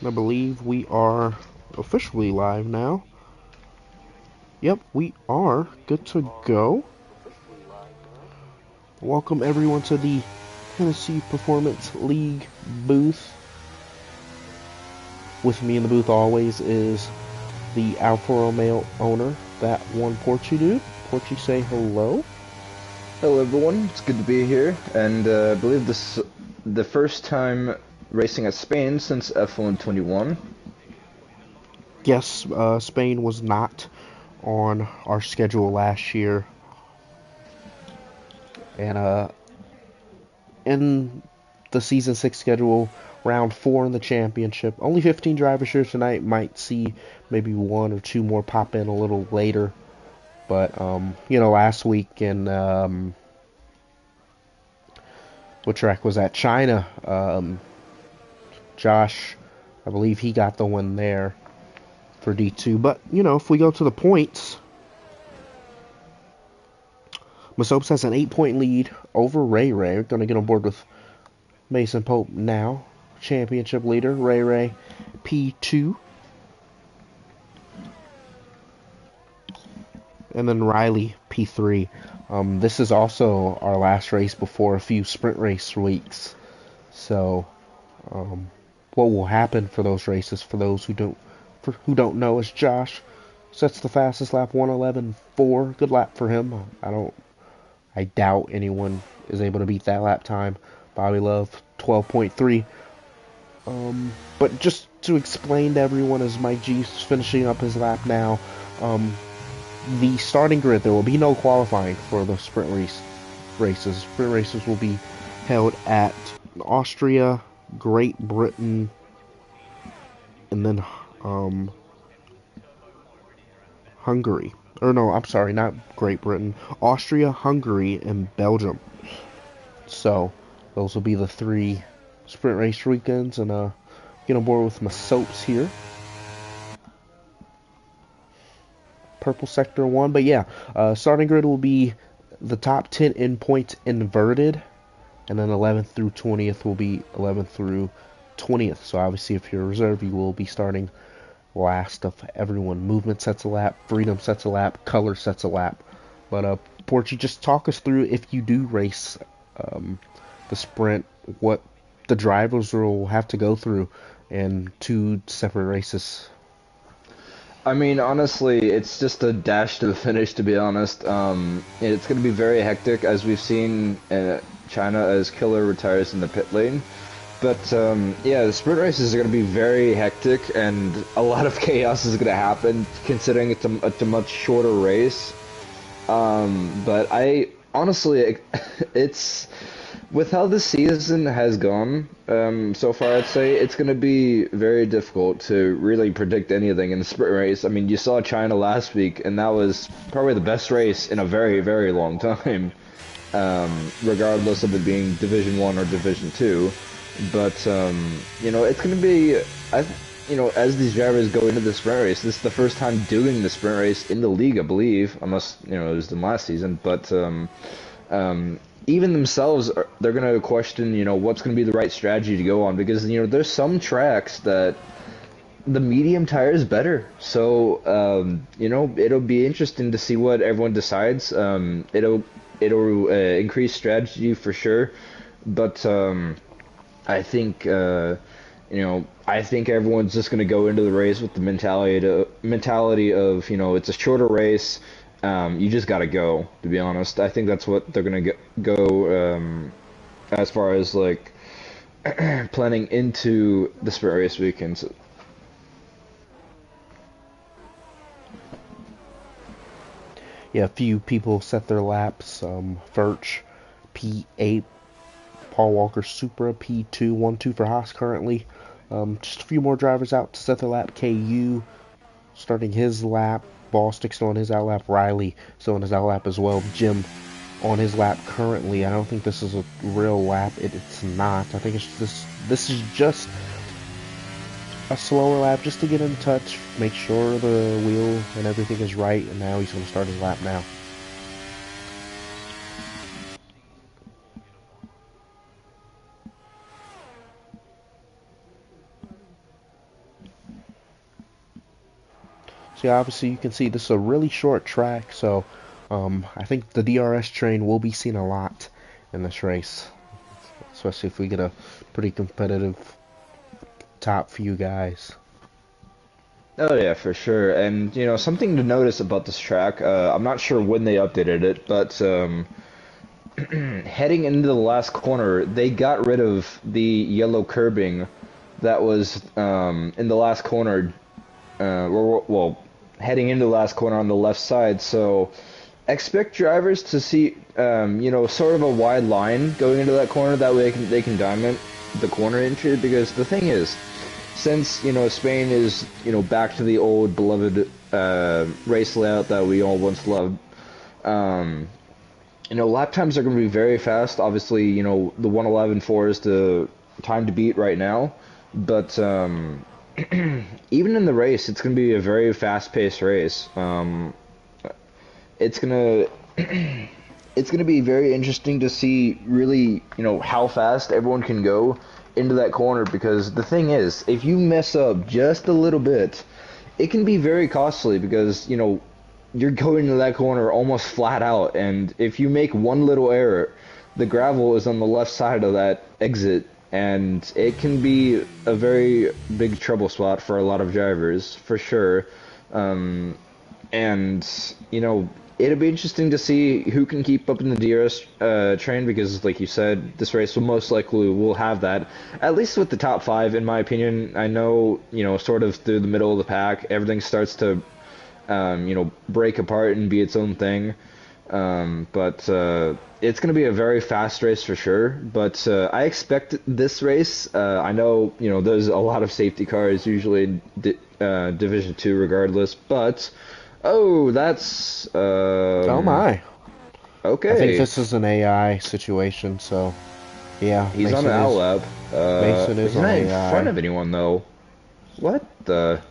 I believe we are officially live now. Yep, we are good to go. Welcome everyone to the Tennessee Performance League booth. With me in the booth always is the Alfa Romeo owner, that one Porchy dude. Porchy, say hello. Hello everyone, it's good to be here, and I believe this is the first time racing at Spain since F1 21. Yes, Spain was not on our schedule last year, and in the season 6 schedule, round 4 in the championship. Only 15 drivers here tonight. Might see maybe one or two more pop in a little later. But, last week in, what track was that? China. Josh, I believe he got the win there for D2. But, if we go to the points, Masopes has an 8-point lead over Ray Ray. We're going to get on board with Mason Pope now. Championship leader, Ray Ray, P2. And then Riley, P3. This is also our last race before a few sprint race weeks. So, what will happen for those races, for those who don't know, is Josh sets the fastest lap, 1:11.4. Good lap for him. I doubt anyone is able to beat that lap time. Bobby Love, 12.3. But just to explain to everyone, as Mike G's finishing up his lap now, the starting grid, there will be no qualifying for the races. Sprint races will be held at Austria, Great Britain, and then Hungary. Or no, I'm sorry, not Great Britain. Austria, Hungary, and Belgium. So those will be the 3 sprint race weekends, and get on board with my soaps here. Purple sector 1, but yeah, starting grid will be the top 10 in points inverted, and then 11th through 20th will be 11th through 20th. So obviously, if you're a reserve, you will be starting last of everyone. Movement sets a lap, freedom sets a lap, color sets a lap. But Porchy, just talk us through, if you do race the sprint, what the drivers will have to go through in 2 separate races. I mean, honestly, it's just a dash to the finish, to be honest. It's going to be very hectic, as we've seen China as Killer retires in the pit lane. But yeah, the sprint races are going to be very hectic, and a lot of chaos is going to happen, considering it's a much shorter race. But I honestly, it's with how the season has gone so far. I'd say it's going to be very difficult to really predict anything in the sprint race. I mean, you saw China last week, and that was probably the best race in a very, very long time, regardless of it being Division One or Division Two. But it's going to be. As these drivers go into the sprint race, this is the first time doing the sprint race in the league, I believe, unless it was the last season. But um, even themselves, they're going to question, what's going to be the right strategy to go on, because there's some tracks that the medium tire is better. So it'll be interesting to see what everyone decides. It'll increase strategy for sure, but I think everyone's just going to go into the race with the mentality of it's a shorter race. You just got to go. To be honest, I think that's what they're going to go as far as like planning into the sprint race weekends. Yeah, a few people set their laps. Furch, P8, Paul Walker Supra, P2, 1-2 for Haas currently. Just a few more drivers out to set their lap. KU starting his lap. Ballstick still on his outlap. Riley still on his outlap as well. Jim on his lap currently. I don't think this is a real lap. It's not. I think it's this is just a slower lap just to get in touch, make sure the wheel and everything is right, and now he's going to start his lap now. So yeah, obviously you can see this is a really short track, so I think the DRS train will be seen a lot in this race, especially if we get a pretty competitive top few guys. Oh yeah, for sure. And you know, something to notice about this track, I'm not sure when they updated it, but heading into the last corner, they got rid of the yellow curbing that was in the last corner, well, heading into the last corner on the left side. So expect drivers to see, you know, sort of a wide line going into that corner. That way they can diamond the corner into it. Because the thing is, since you know Spain is you know back to the old beloved race layout that we all once loved. Um, you know, lap times are going to be very fast. Obviously, you know, the 1:11.4 is the time to beat right now. But even in the race, it's going to be a very fast-paced race. It's gonna it's gonna be very interesting to see really, you know, how fast everyone can go into that corner. Because the thing is, if you mess up just a little bit, it can be very costly because, you know, you're going to that corner almost flat out, and if you make one little error, the gravel is on the left side of that exit, and it can be a very big trouble spot for a lot of drivers, for sure. Um, and, you know, it'll be interesting to see who can keep up in the DRS train because, like you said, this race will most likely will have that. At least with the top five, in my opinion. I know, you know, sort of through the middle of the pack, everything starts to, you know, break apart and be its own thing. But it's going to be a very fast race for sure. But I expect this race. I know, you know, there's a lot of safety cars usually in Division 2 regardless, but. Oh, that's Oh my. I think okay. this is an AI situation, so yeah, He's on an outlap. Mason is He's on not in front AI. of anyone though. What the?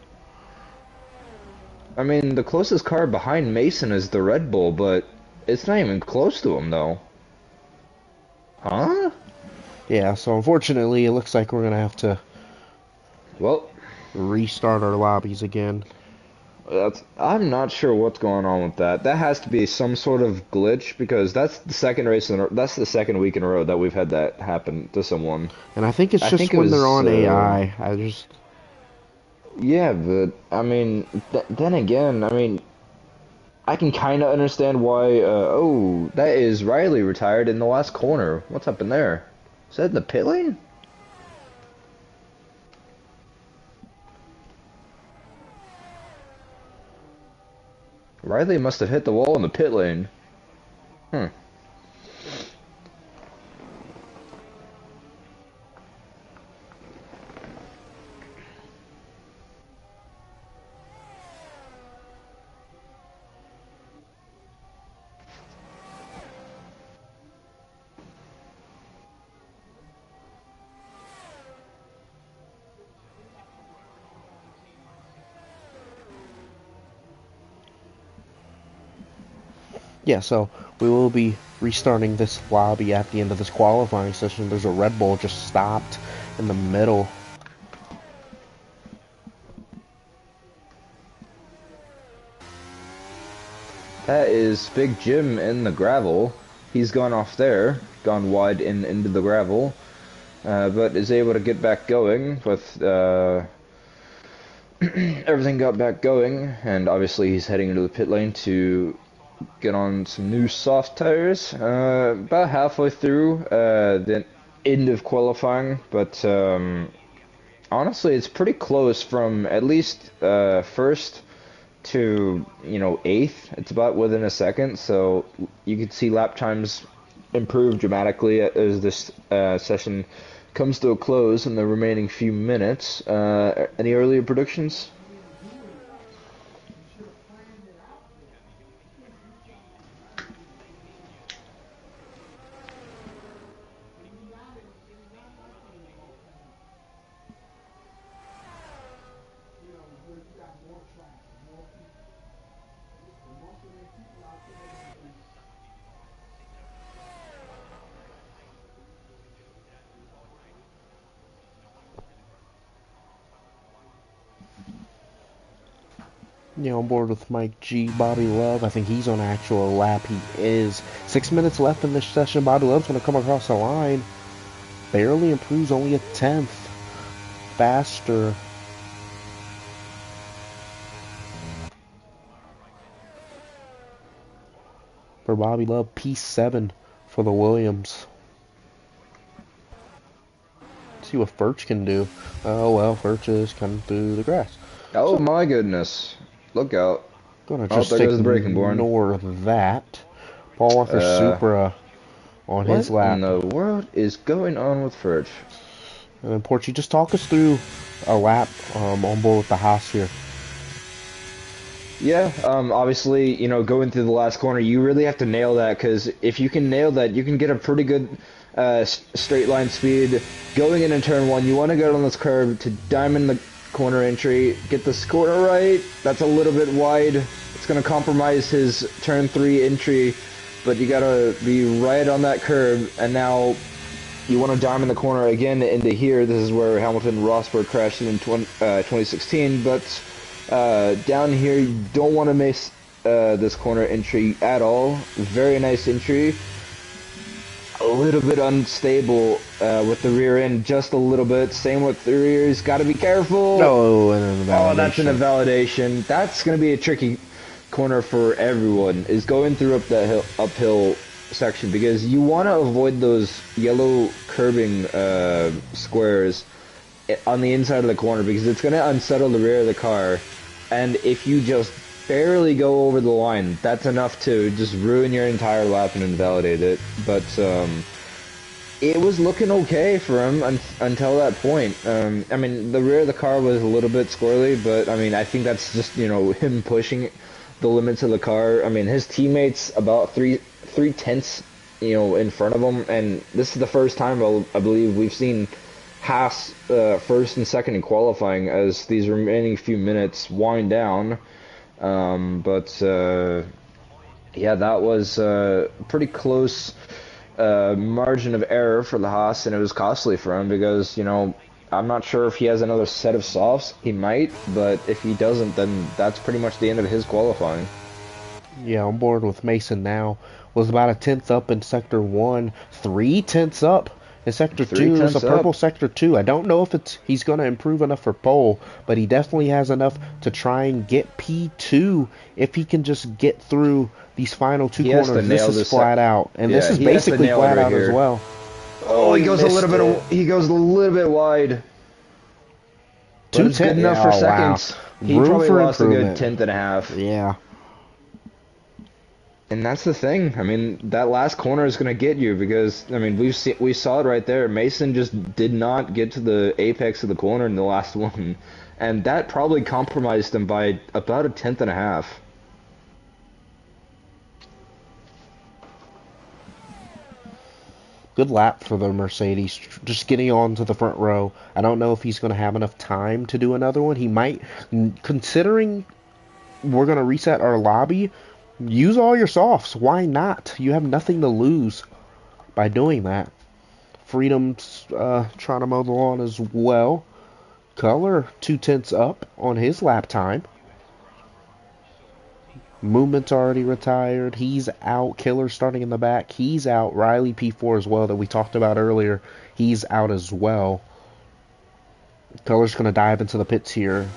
I mean, the closest car behind Mason is the Red Bull, but it's not even close to him though. Huh? Yeah, so unfortunately it looks like we're gonna have to Well, restart our lobbies again. I'm not sure what's going on with that. That has to be some sort of glitch because that's the second race that's the second week in a row that we've had that happen to someone. And I think it's I just think it when they're was on AI. I just yeah, but I mean, then again, I mean, I can kind of understand why. Oh, that is Riley retired in the last corner. What's up in there? Is that in the pit lane? Riley must have hit the wall in the pit lane. Hmm. yeah, so we will be restarting this lobby at the end of this qualifying session. There's a Red Bull just stopped in the middle. That is Big Jim in the gravel. He's gone off there, gone wide into the gravel, but is able to get back going with everything got back going, and obviously he's heading into the pit lane to get on some new soft tires. About halfway through the end of qualifying, but honestly, it's pretty close from at least first to you know eighth. It's about within a second, so you can see lap times improve dramatically as this session comes to a close in the remaining few minutes. Any earlier predictions? Yeah, on board with Mike G. Bobby Love. I think he's on actual lap. He is. 6 minutes left in this session. Bobby Love's going to come across the line. Barely improves, only a tenth faster. For Bobby Love, P7 for the Williams. Let's see what Furch can do. Oh well, Furch is coming through the grass. Oh my goodness. Look out. Gonna just there goes the braking board. ignore that. Paul Walker Supra on his lap. What in the world is going on with Furch? And then Porchy, just talk us through a lap on board with the Haas here. Yeah, obviously, you know, going through the last corner, you really have to nail that, because if you can nail that, you can get a pretty good straight line speed. Going into turn one, you want to go on this curve to diamond the corner entry, get this corner right. That's a little bit wide. It's going to compromise his turn 3 entry, but you got to be right on that curve, and now you want to diamond the corner again into here. This is where Hamilton Rosberg crashed in 2016, but down here, you don't want to miss this corner entry at all. Very nice entry. A little bit unstable with the rear end, just a little bit. Same with the rears. Got to be careful. Oh, and an invalidation. Oh, that's an invalidation. That's going to be a tricky corner for everyone, is going through up that uphill section, because you want to avoid those yellow curbing squares on the inside of the corner, because it's going to unsettle the rear of the car, and if you just barely go over the line, that's enough to just ruin your entire lap and invalidate it. But it was looking okay for him until that point. I mean, the rear of the car was a little bit squirrely, but I mean, I think that's just, you know, him pushing the limits of the car. I mean, his teammates about three tenths, you know, in front of him, and this is the first time I believe we've seen Haas first and second in qualifying as these remaining few minutes wind down. Yeah, that was a pretty close margin of error for the Haas, and it was costly for him, because, you know, I'm not sure if he has another set of softs. He might, but if he doesn't, then that's pretty much the end of his qualifying. Yeah, on board with Mason now. Was about a tenth up in Sector 1. 3 tenths up in Sector 2. There's a purple Sector 2. I don't know if he's going to improve enough for pole, but he definitely has enough to try and get P2 if he can just get through these final 2 corners. This is flat out. And this is basically flat out as well. Oh, he goes a little bit. He goes a little bit wide. But it's good enough for seconds. Wow. He probably lost a good tenth and a half. Yeah. And that's the thing. I mean, that last corner is going to get you, because I mean, we saw it right there. Mason just did not get to the apex of the corner in the last one, and that probably compromised him by about a tenth and a half. Good lap for the Mercedes, just getting on to the front row. I don't know if he's going to have enough time to do another one. He might, considering we're going to reset our lobby. Use all your softs. Why not? You have nothing to lose by doing that. Freedom's trying to mow the lawn as well. Color 2 tenths up on his lap time. Movement's already retired. He's out. Killer starting in the back. He's out. Riley P4 as well that we talked about earlier. He's out as well. Color's going to dive into the pits here.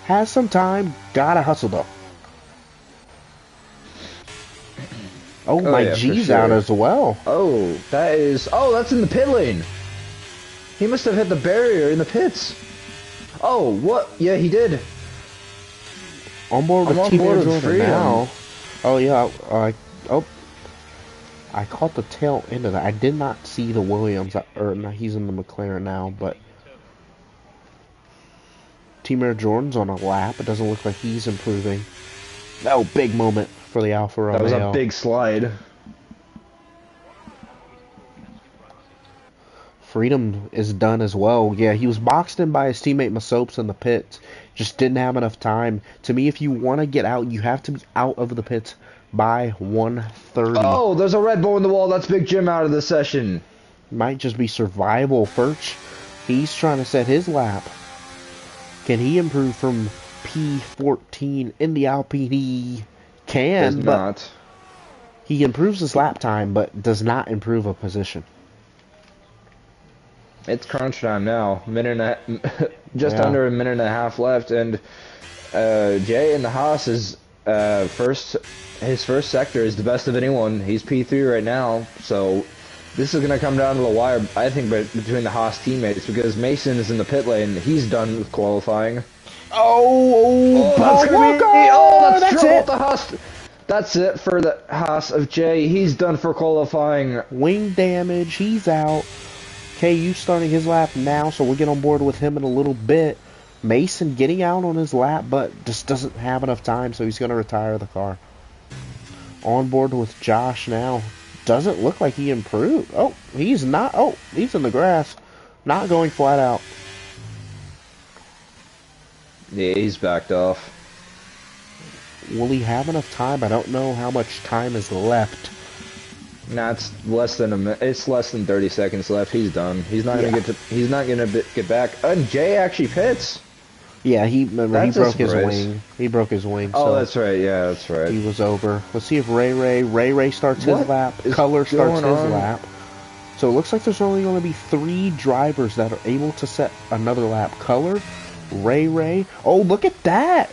Has some time. Gotta hustle though. Oh, my G's out as well. Oh, that's in the pit lane. He must have hit the barrier in the pits. Oh, what? Yeah, he did. On board with Team Jordan now. Oh, yeah. I caught the tail end of that. I did not see the Williams. No, he's in the McLaren now, but Team Air Jordan's on a lap. It doesn't look like he's improving. Oh, big moment for the Alfa Romeo. That was a big slide. Freedom is done as well. Yeah, he was boxed in by his teammate Masopes in the pits. Just didn't have enough time. To me, if you want to get out, you have to be out of the pits by 1:30. Oh, there's a Red Bull in the wall. That's Big Jim out of the session. Might just be survival. Furch, he's trying to set his lap. Can he improve from P14 in the Alpine. He Does can, but not. he improves his lap time, but does not improve a position. It's crunch time now. Just Yeah. under a minute and a half left, and Jay in the Haas is first. His first sector is the best of anyone. He's P3 right now, so this is gonna come down to the wire. I think, between the Haas teammates, because Mason is in the pit lane. He's done with qualifying. Oh, Oh, that's Paul gonna Walker! be. Oh, that's That's trouble it. with the Haas. That's it for the Haas of Jay. He's done for qualifying. Wing damage. He's out. KU starting his lap now, so we'll get on board with him in a little bit. Mason getting out on his lap, but just doesn't have enough time, so he's going to retire the car. On board with Josh now. Doesn't look like he improved. Oh, he's not. Oh, he's in the grass. Not going flat out. Yeah, he's backed off. Will he have enough time? I don't know how much time is left. Nah, it's less than a minute. It's less than 30 seconds left. He's done. He's not gonna get to. He's not gonna get back. And Jay actually pits. Yeah, remember he That's a broke his surprise. wing. He broke his wing. Oh, So that's right. Yeah, that's right. he was over. Let's see if Ray starts his What lap. is Color starts his going on? lap. So it looks like there's only going to be 3 drivers that are able to set another lap. Color, Ray. Oh, look at that!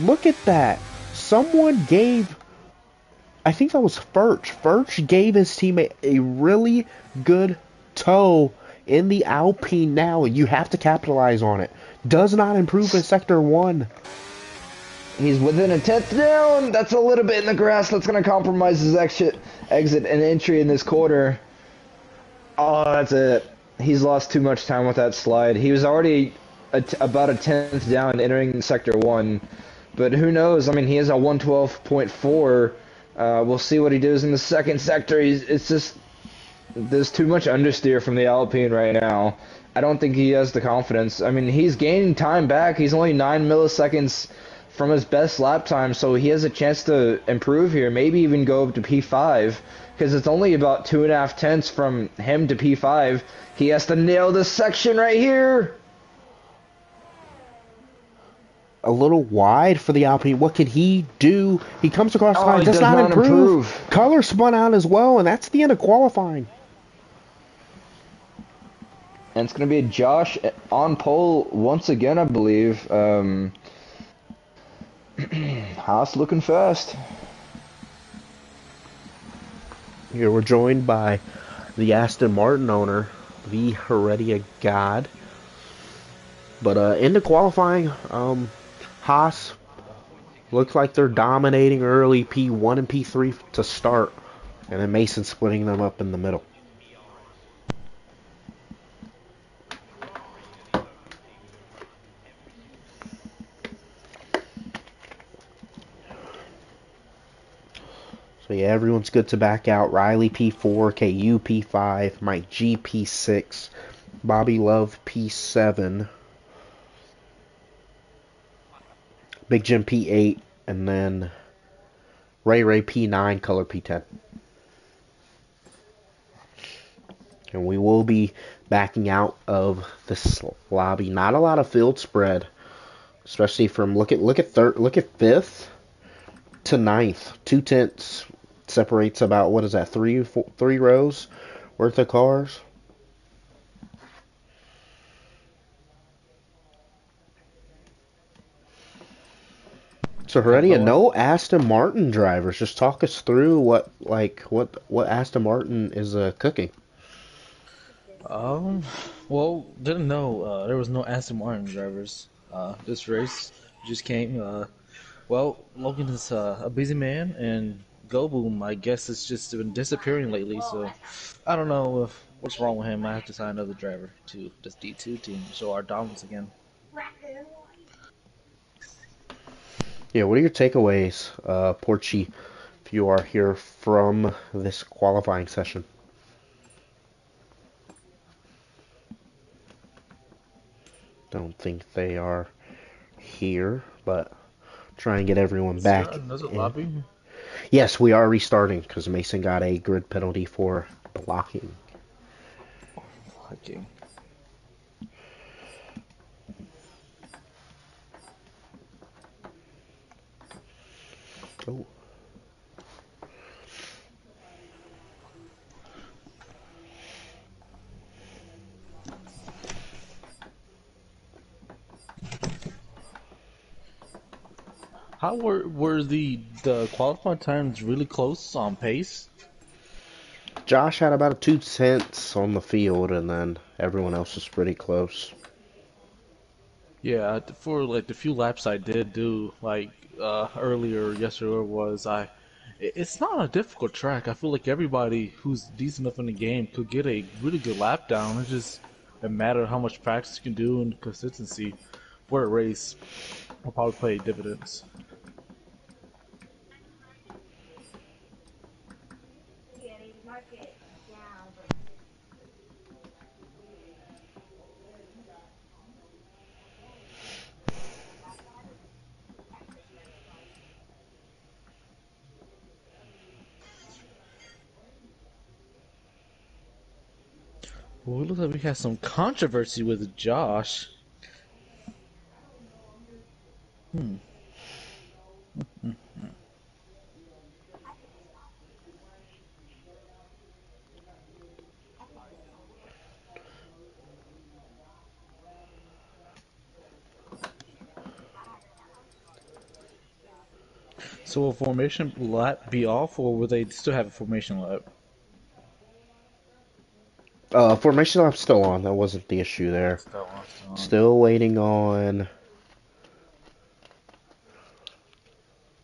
Look at that! Someone gave, I think that was Furch. Furch gave his teammate a really good tow in the Alpine now, and you have to capitalize on it. Does not improve in Sector 1. He's within a tenth down. That's a little bit in the grass. That's gonna compromise his exit and entry in this quarter. Oh, that's it. He's lost too much time with that slide. He was already about a tenth down entering Sector 1. But who knows? I mean, he has a 112.4. We'll see what he does in the second sector. It's just, there's too much understeer from the Alpine right now. I don't think he has the confidence. I mean, he's gaining time back. He's only 9 milliseconds from his best lap time, so he has a chance to improve here. Maybe even go up to P5, because it's only about 2.5 tenths from him to P5. He has to nail this section right here. A little wide for the Alpine. What can he do? He comes across the line, he does not improve. improve. Color spun out as well, and that's the end of qualifying. And it's going to be Josh on pole once again, I believe. Haas looking fast. Here we're joined by the Aston Martin owner, the Heredia God. But into qualifying, Haas looks like they're dominating early P1 and P3 to start, and then Mason splitting them up in the middle. So yeah, everyone's good to back out. Riley P4, KU P5, Mike G P6, Bobby Love P7, Big Jim P8, and then Ray P9, Color P10. And we will be backing out of this lobby. Not a lot of field spread, especially from look at fifth to ninth. 2 tenths separates about, what is that, three rows worth of cars. So Heredia, no Aston Martin drivers. Just talk us through what Aston Martin is cooking. Well, didn't know there was no Aston Martin drivers. This race just came. Well, Logan is a busy man, and Go Boom, I guess, has just been disappearing lately. So I don't know what's wrong with him. I have to sign another driver to this D2 team, show our dominance again. Yeah, what are your takeaways, Porchi, if you are here from this qualifying session? Don't think they are here, but try and get everyone back. There's a lobby. Yes, we are restarting because Mason got a grid penalty for blocking. How were the qualifying times really close on pace? Josh had about a 2 tenths on the field, and then everyone else was pretty close. Yeah, for like the few laps I did do like earlier yesterday was it's not a difficult track. I feel like everybody who's decent enough in the game could get a really good lap down. It's just a matter of how much practice you can do and consistency for a race will probably pay dividends. Well, it looks like we have some controversy with Josh. Hmm. So will formation lap be off, or will they still have a formation lap? Formation lap's still on. That wasn't the issue there. Still on, still on. Still waiting on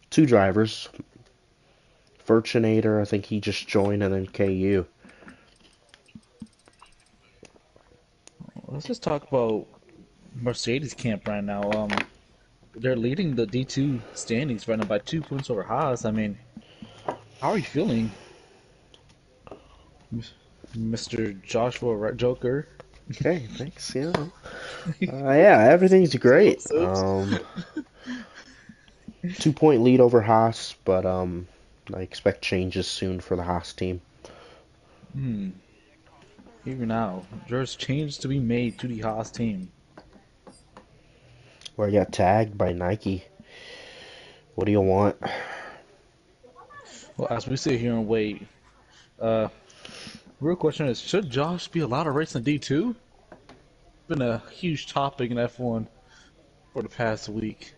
two drivers. Furchinator, I think he just joined, and then KU. Let's just talk about Mercedes camp right now. They're leading the D2 standings right now by 2 points over Haas. I mean, how are you feeling, Mr. Joshua Joker? Okay, thanks. Yeah, everything's great. 2 point lead over Haas, but I expect changes soon for the Haas team. Even now, there's changes to be made to the Haas team. Where I got tagged by Nike. What do you want? Well, as we sit here and wait, real question is, should Josh be allowed to race in D2? Been a huge topic in F1 for the past week.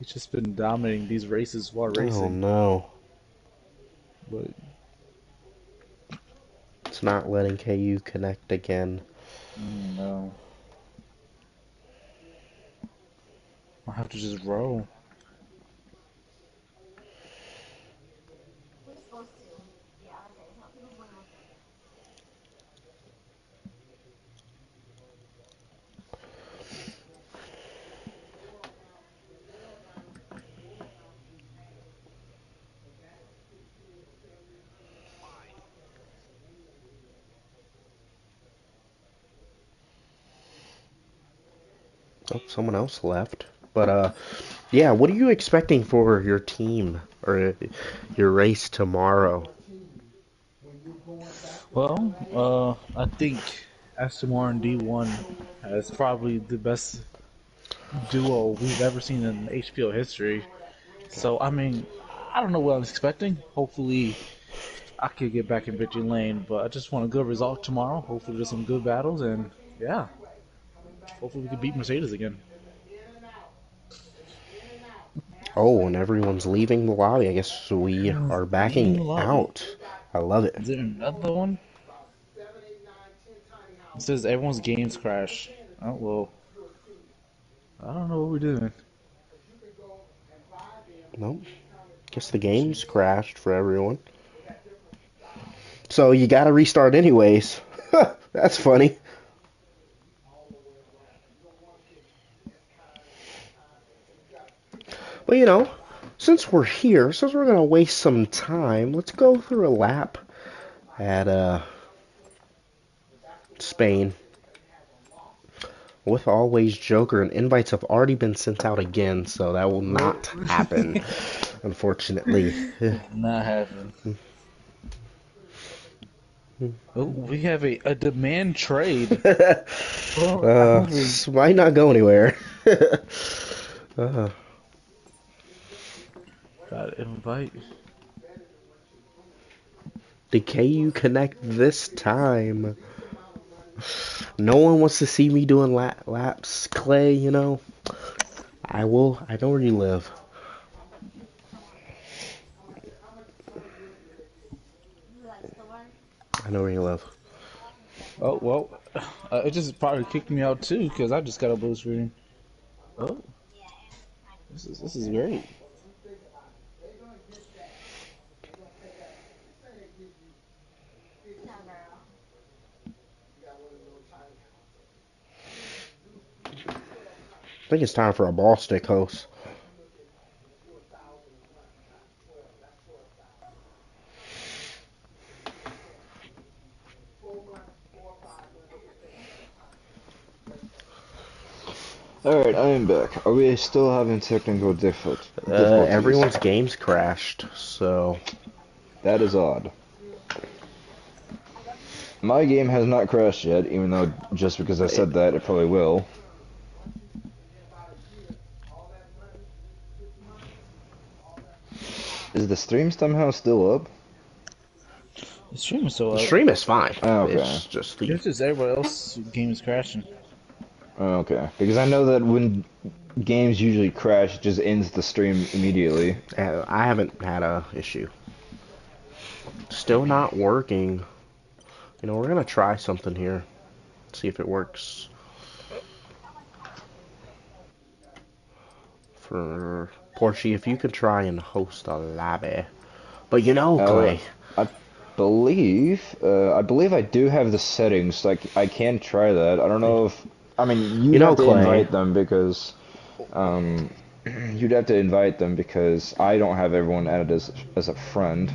He's just been dominating these races while Oh racing. no. But It's not letting KU connect again. no. I'll have to just roll. Oh, someone else left. But yeah, what are you expecting for your team or your race tomorrow? Well, I think Aston Martin D1 is probably the best duo we've ever seen in HPO history. So, I mean, I don't know what I was expecting. Hopefully, I could get back in victory lane, but I just want a good result tomorrow. Hopefully, there's some good battles, and yeah, hopefully we can beat Mercedes again. Oh, and everyone's leaving the lobby. I guess we are Leaving the backing lobby. out. I love it. Is there another one? It says everyone's games crash. Oh well, I don't know what we're doing. Nope. Guess the game's crashed for everyone. So you gotta restart anyways. That's funny. But since we're here, since we're gonna waste some time, let's go through a lap at Spain with Always Joker, and invites have already been sent out again, so that will not happen, unfortunately. Not happening. Oh, we have a demand trade. This might not go anywhere. Got invite. Did KU connect this time? No one wants to see me doing laps, Clay, I will. I know where you live. I know where you live. Oh well, it just probably kicked me out too because I just got a blue screen. Oh, this is great. I think it's time for a ball stick host. Alright, I am back. Are we still having technical difficulties? Everyone's games crashed, so That is odd. My game has not crashed yet, even though just because I said that, it probably will. Is the stream somehow still up? The stream is so the up. stream is fine. Oh, okay. It's just the It's just everybody else's game is crashing. Oh, okay. Because I know that when games usually crash, it just ends the stream immediately. I haven't had a issue. Still not working. You know, we're gonna try something here. See if it works. For Porchy, if you could try and host a lobby. But you know, Clay. I believe I do have the settings. Like I can try that. I don't know if. I mean, you have to Clay, invite them because. You'd have to invite them because I don't have everyone added as a friend.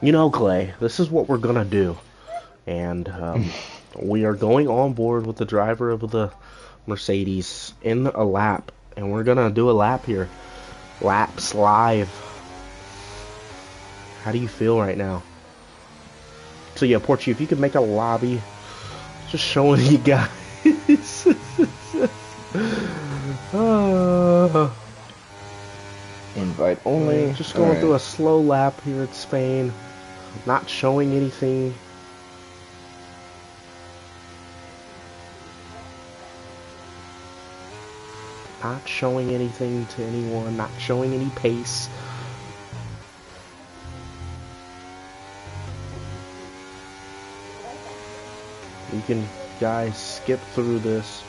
You know, Clay, this is what we're gonna do, and we are going on board with the driver of the Mercedes in a lap, and we're gonna do a lap here, laps live. How do you feel right now? So yeah, Porchy, if you could make a lobby, just showing you guys. Invite only. Just going through a slow lap here at Spain. Not showing anything. Not showing anything to anyone. Not showing any pace. You can, guys, skip through this.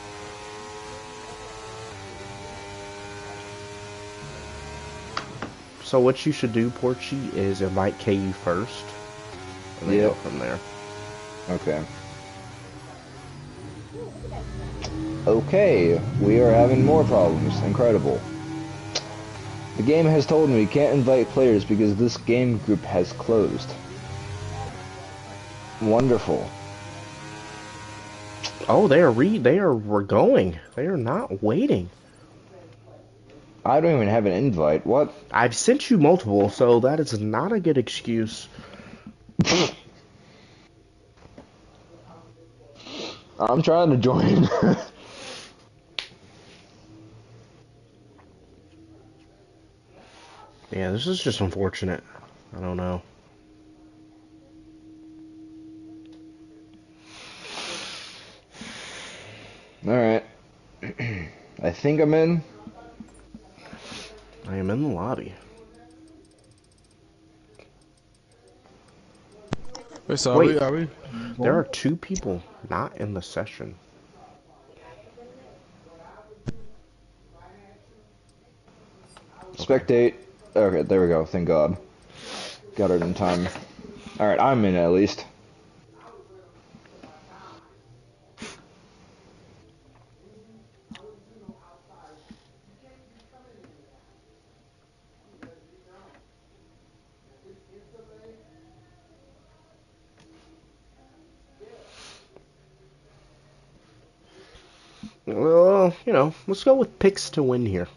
So what you should do, Porchy, is invite KU first, and then go from there. Okay. Okay, we are having more problems. Incredible. The game has told me we can't invite players because this game group has closed. Wonderful. Oh, we're going. They are not waiting. I don't even have an invite. What? I've sent you multiple, so that is not a good excuse. I'm trying to join. Yeah, this is just unfortunate. I don't know. Alright. I think I'm in. I am in the lobby. Wait, so Wait, are we? There are 2 people not in the session. Spectate. Okay, there we go. Thank God. Got it in time. Alright, I'm in at least. Well, you know, let's go with picks to win here.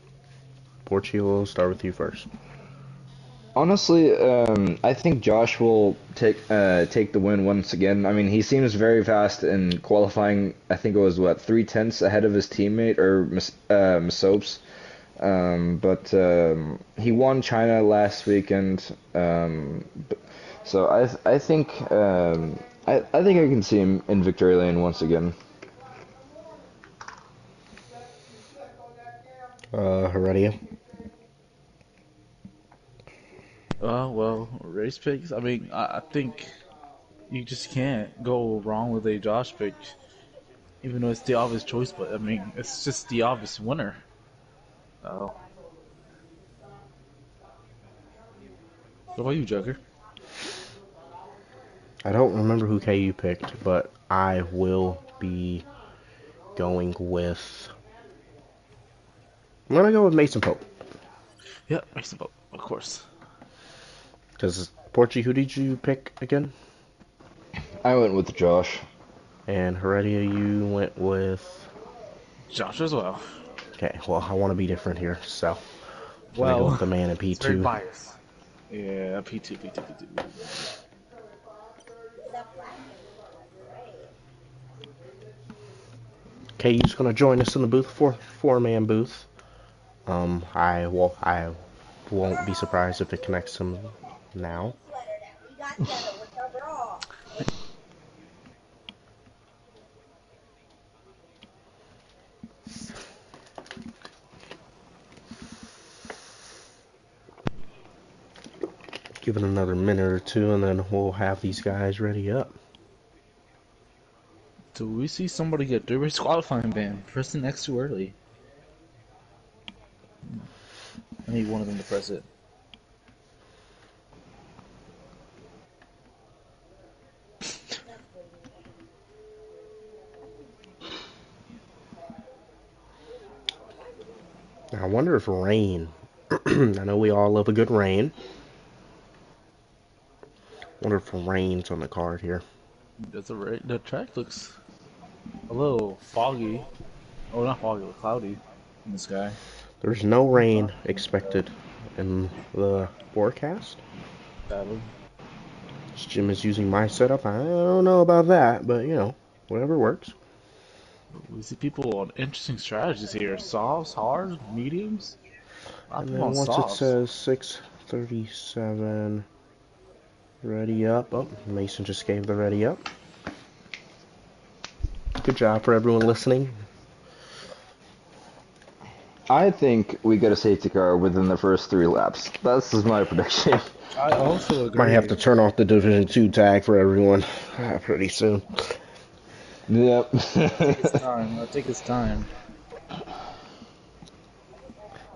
Porchy, we'll start with you first. Honestly, I think Josh will take the win once again. I mean, he seems very fast in qualifying. I think it was what 3/10 ahead of his teammate or Masopes. But he won China last weekend. So I think I think I can see him in victory lane once again. Heredia. Well, race picks. I mean, I think you just can't go wrong with a Josh pick, even though it's the obvious choice. But I mean, it's just the obvious winner. Oh, what about you, Joker? I don't remember who KU picked, but I will be going with. I'm gonna go with Mason Pope. Yeah, Mason Pope, of course. Because Porchy, who did you pick again? I went with Josh. And Heredia, you went with. Josh as well. Okay, well, I want to be different here, so I'm gonna go with Well, the man in it's very P2. biased. Yeah, P2, P2, P2. KU's gonna join us in the booth, four-man booth. I won't be surprised if it connects him now. Give it another minute or two, and then we'll have these guys ready up. Do we see somebody get 3-race qualifying ban? Pressing X too early. I need one of them to press it. I wonder if rain. I know we all love a good rain. Wonder if rain's on the card here. That's the track looks a little foggy. Oh, not foggy, but cloudy in the sky. There's no rain expected in the forecast. Sadly. This gym is using my setup. I don't know about that, but you know, whatever works. We see people on interesting strategies here. Softs, hards, mediums. And I'm then on once it softs. says 6:37, ready up. Oh, Mason just gave the ready up. Good job for everyone listening. I think we get a safety car within the first 3 laps. This is my prediction. I also agree. Might have to turn off the Division 2 tag for everyone pretty soon. Yep. It's time. I think it's time.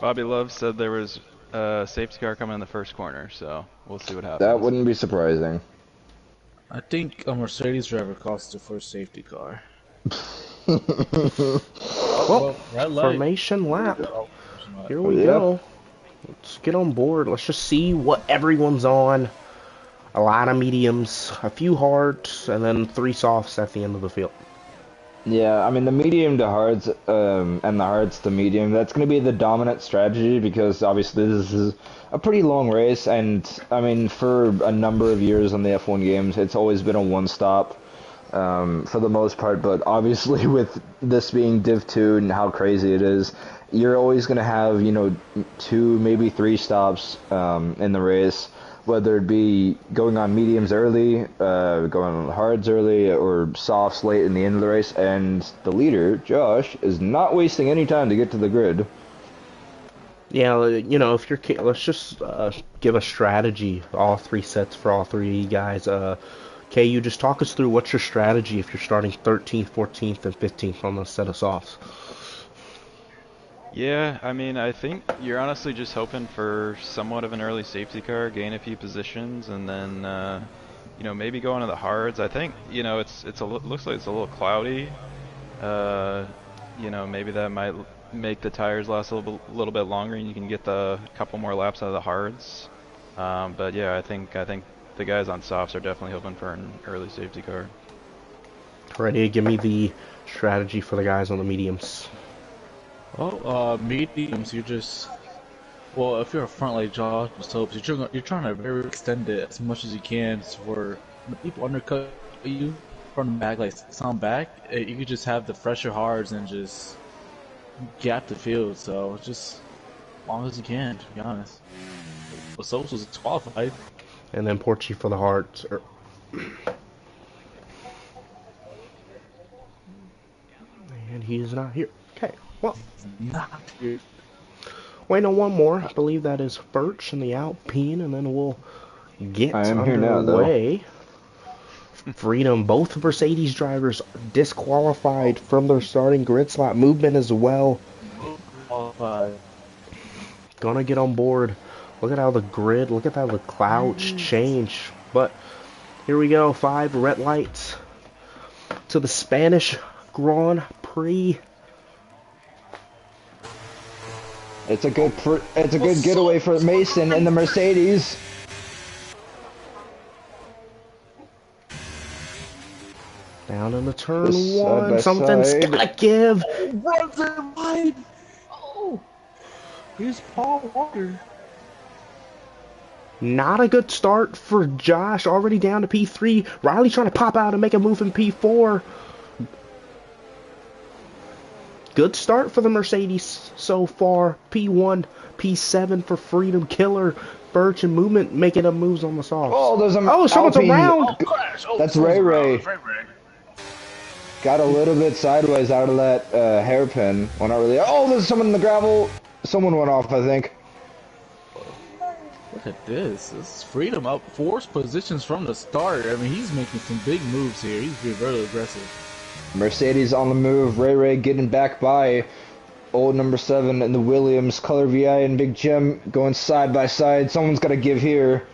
Bobby Love said there was a safety car coming in the first corner, so we'll see what happens. That wouldn't be surprising. I think a Mercedes driver cost the first safety car. Well, red light. formation lap. Oh, Here we go. Let's get on board. Let's just see what everyone's on. A lot of mediums, a few hards, and then 3 softs at the end of the field. Yeah, I mean the medium to hards and the hards to medium, that's going to be the dominant strategy because obviously this is a pretty long race and I mean for a number of years on the F1 games it's always been a one-stop for the most part, but obviously with this being Div 2 and how crazy it is, you're always going to have, you know, 2, maybe 3 stops in the race. Whether it be going on mediums early, going on hards early, or softs late in the end of the race, and the leader, Josh, is not wasting any time to get to the grid. Yeah, you know, if you're, let's just give a strategy, all 3 sets for all 3 guys. KU, just talk us through what's your strategy if you're starting 13th, 14th, and 15th on the set of softs. Yeah, I mean, I think you're honestly just hoping for somewhat of an early safety car, gain a few positions, and then, you know, maybe go into the hards. I think, you know, looks like it's a little cloudy. You know, maybe that might make the tires last a little bit longer, and you can get the couple more laps out of the hards. But yeah, I think the guys on softs are definitely hoping for an early safety car. Ready? Give me the strategy for the guys on the mediums. Well, mediums, you just... Well, if you're a front like Josh Hopes, you're trying to very extend it as much as you can for the people undercut you from the back, like some back. You could just have the fresher hards and just gap the field. So just as long as you can, to be honest. But Soaps was qualified. And then Porchy for the hearts. And he is not here. Okay, well. Not here. Wait, no, one more. I believe that is Birch in the Alpine, and then we'll get I am here now, though. underway. Freedom, both Mercedes drivers disqualified from their starting grid slot. Movement as well. Qualified. Gonna get on board. Look at how the grid, look at how the clouds change. But here we go, 5 red lights to the Spanish Grand Prix. It's a good getaway for Mason in the Mercedes. Down in the turn Just side by 1, something's side. gotta give. Runs in line. Oh, here's Paul Walker. Not a good start for Josh, already down to P3. Riley trying to pop out and make a move in P4. Good start for the Mercedes so far. P1, P7 for Freedom, Killer, Birch, and Movement making up moves on the softs. Oh, there's a someone's Alpine. around. That's Ray Ray. Got a little bit sideways out of that hairpin. Well, not really. Oh, there's someone in the gravel. Someone went off, I think. Look at this. This is Freedom up 4 positions from the start. I mean, he's making some big moves here. He's being very aggressive. Mercedes on the move. Ray Ray getting back by old number 7 in the Williams. Color VI and Big Jim going side by side. Someone's got to give here.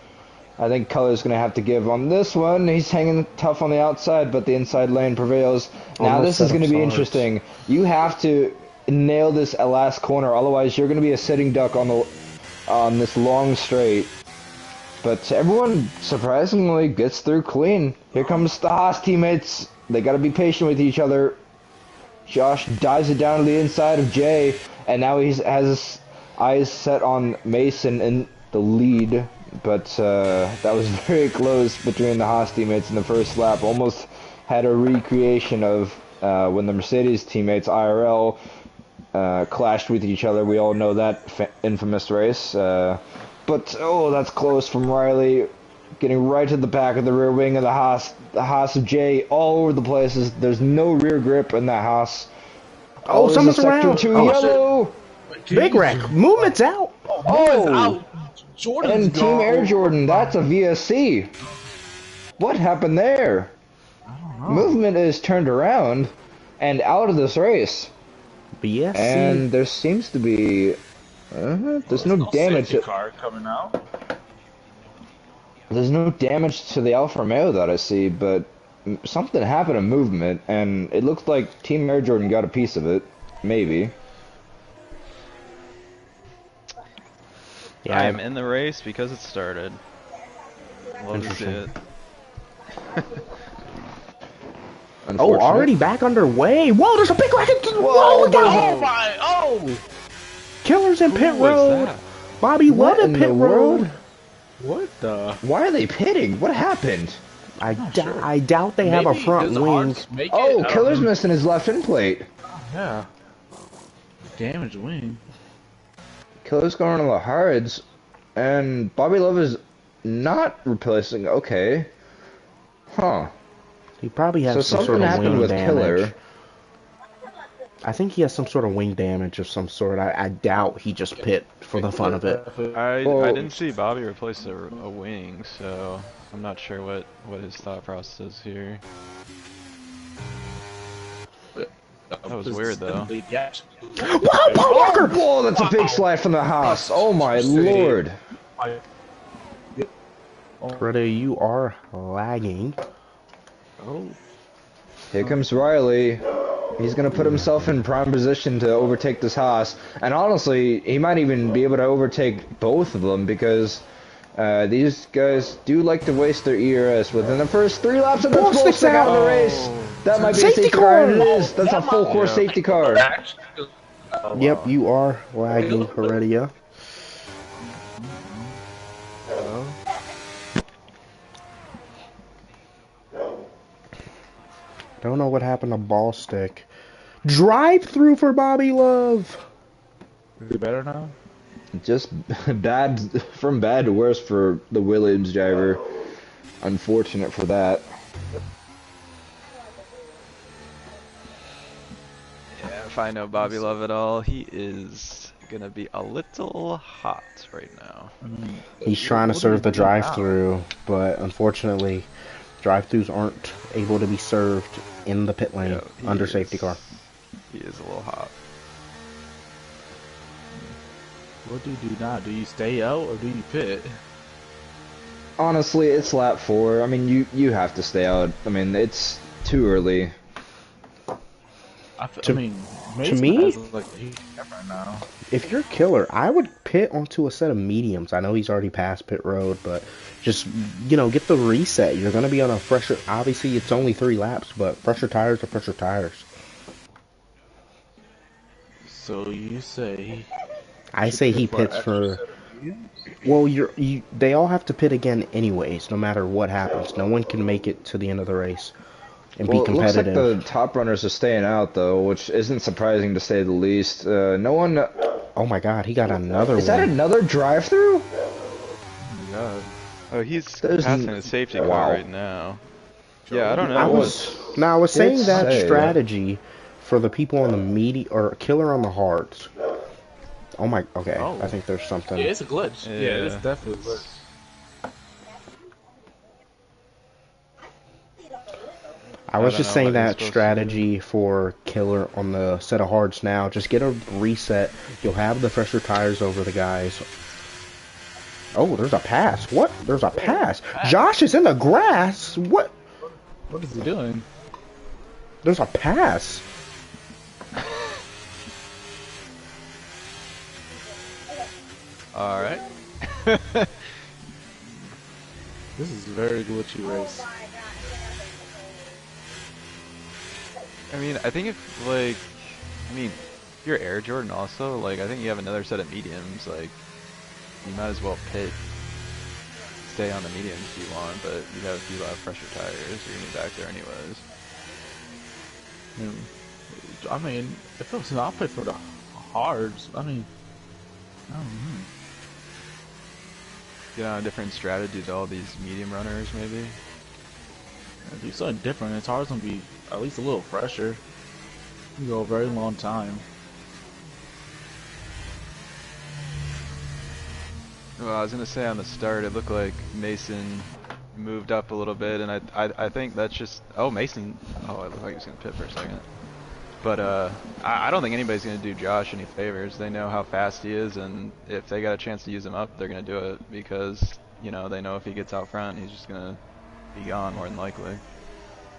I think Color's going to have to give on this one. He's hanging tough on the outside, but the inside lane prevails. Now Almost this is set going to up be stars. interesting. You have to nail this last corner, otherwise you're going to be a sitting duck on this long straight. But everyone surprisingly gets through clean. Here comes the Haas teammates. They got to be patient with each other. Josh dives it down to the inside of Jay, and now he has his eyes set on Mason in the lead. But that was very close between the Haas teammates in the first lap. Almost had a recreation of when the Mercedes teammates IRL clashed with each other. We all know that infamous race. But oh, that's close from Riley, getting right to the back of the rear wing of the Haas of Jay, all over the places. There's no rear grip in that Haas. Oh, there's a someone's sector around. 2 Oh, yellow. Big wreck. Movement's out. Oh, Out. Jordan's and Team gone. Air Jordan, that's a VSC. What happened there? Movement is turned around and out of this race. BSC. And there seems to be... there's no damage. Safety car coming out. There's no damage to the Alfa Romeo that I see, but something happened to Movement, and it looks like Team Air Jordan got a piece of it. Maybe. Yeah, I'm in the race because it started. Love to see it. oh, already back underway. Whoa, there's a big wreck. Whoa, look out. Oh! Killers in pit Who was road. that? Bobby What Love in in pit the road. world? What the? Why are they pitting? What happened? I doubt they have a Maybe front does wing. Hards make it? Oh, I don't Killer's know. missing his left end plate. Yeah. Damaged wing. Killer's going on the hards, and Bobby Love is not replacing. Okay. Huh. He probably has So some something sort of happened wing with damage. Killer. I think he has some sort of wing damage of some sort. I doubt he just pit for the fun of it. I Well- didn't see Bobby replace a wing, so I'm not sure what his thought process is here. That was weird though. Yeah. Wow, Paul Walker! Whoa, that's a big slide from the house. Oh my lord. Coretta, you are lagging. Oh. Here comes Riley. He's gonna put himself in prime position to overtake this Haas. And honestly, he might even be able to overtake both of them because these guys do like to waste their ERS within the first 3 laps of the Ball full sticks stick out of the out. race. That might be Safety a safety car, and it car. is. That's a full course safety car. Yep, you are lagging, Heredia. Don't know what happened to ball stick. Drive through for Bobby Love. Is it better now? Just bad, from bad to worse for the Williams driver. Unfortunate for that. Yeah, if I know Bobby Love at all, he is gonna be a little hot right now. I mean, He's trying to what do serve the we do now? drive-through, but unfortunately, drive-throughs aren't able to be served in the pit lane Yeah, under safety car. He is a little hot. What do you do now? Do you stay out or do you pit? Honestly, it's lap 4. I mean, you have to stay out. I mean, it's too early. I To- mean, to Mason me? has, like, he's different now. If you're Killer, I would pit onto a set of mediums. I know he's already passed pit road, but just, get the reset. You're going to be on a fresher, obviously it's only 3 laps, but fresher tires are fresher tires. So you say I say he pit pits extra for, set of mediums? well, they all have to pit again anyways, no matter what happens. No one can make it to the end of the race and Well, be it looks like competitive. the top runners are staying out though, which isn't surprising to say the least. No one. Oh my god, he got another Is that one. another drive-through? Oh my god. Oh, he's There's passing n- a safety Wow. car right now. Yeah, I don't know. I was saying Did that say. strategy for the people on the or Killer on the hards. Oh my, okay, Oh. I think there's something. Yeah, it's a glitch. Yeah, it's Yeah. definitely a glitch. I was don't just know saying what he's that supposed to strategy for Killer on the set of hards now. Just get a reset. You'll have the fresher tires over the guys. Oh, there's a pass. What? There's a pass. Josh is in the grass. What? What is he doing? There's a pass. All right. This is a very glitchy race. I mean, I think if if you're Air Jordan also, like, I think you have another set of mediums. Like, you might as well stay on the mediums if you want, but you have a few fresher tires. You're gonna be back there anyways. I mean, if it was an outfit for the hards, I mean, I don't know. Get on a different strategy to all these medium runners, maybe. Do something different. It's hard to be at least a little fresher. You go a very long time. Well, I was gonna say on the start, it looked like Mason moved up a little bit, and I think that's just Mason. Oh, it looked like he was gonna pit for a second. But I don't think anybody's gonna do Josh any favors. They know how fast he is, and if they got a chance to use him up, they're gonna do it because they know if he gets out front, he's just gonna be gone more than likely.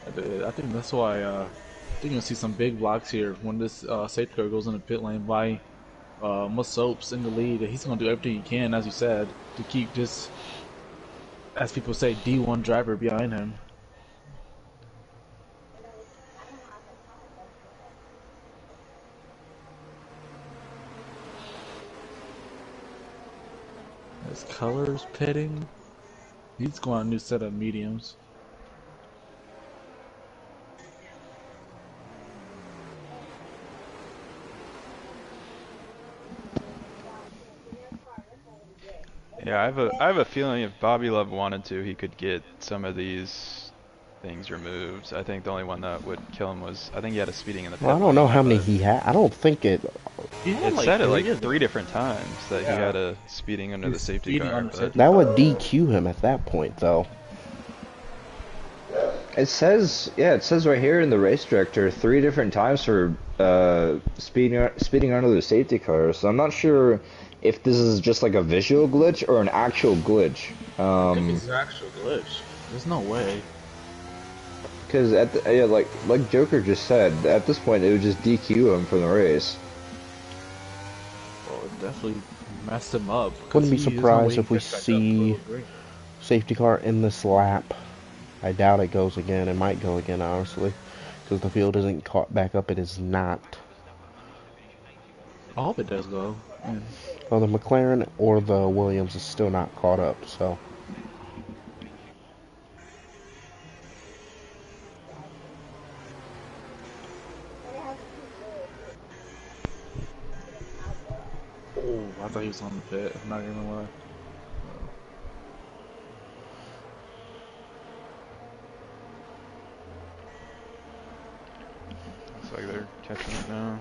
I think that's why I think you'll see some big blocks here when this safety car goes in the pit lane by Musopes in the lead. He's going to do everything he can, as you said, to keep this, as people say, D1 driver behind him. His colors pitting. He's going on a new set of mediums. Yeah, I have a feeling if Bobby Love wanted to, he could get some of these things removed. I think the only one that would kill him was, I think he had a speeding in the pit Well, I don't lane, know how many but he had. I don't think it. He had It said it like three of them. 3 different times that he Yeah. had a speeding under the He's safety speeding car. under But safety That would DQ him at that point, though. It says right here in the race director 3 different times for speeding under the safety car. So I'm not sure if this is just like a visual glitch or an actual glitch. I think it's an actual glitch. There's no way. Because like Joker just said, at this point it would just DQ him from the race. Well, it definitely messed him up. 'cause Wouldn't be there's no way surprised he if we gets back up see to the safety car in this lap. I doubt it goes again. It might go again, honestly, because the field isn't caught back up. It is not. I hope it does go. And Well, the McLaren or the Williams is still not caught up, so. oh, I thought he was on the pit. I'm not gonna lie. looks like they're catching it now.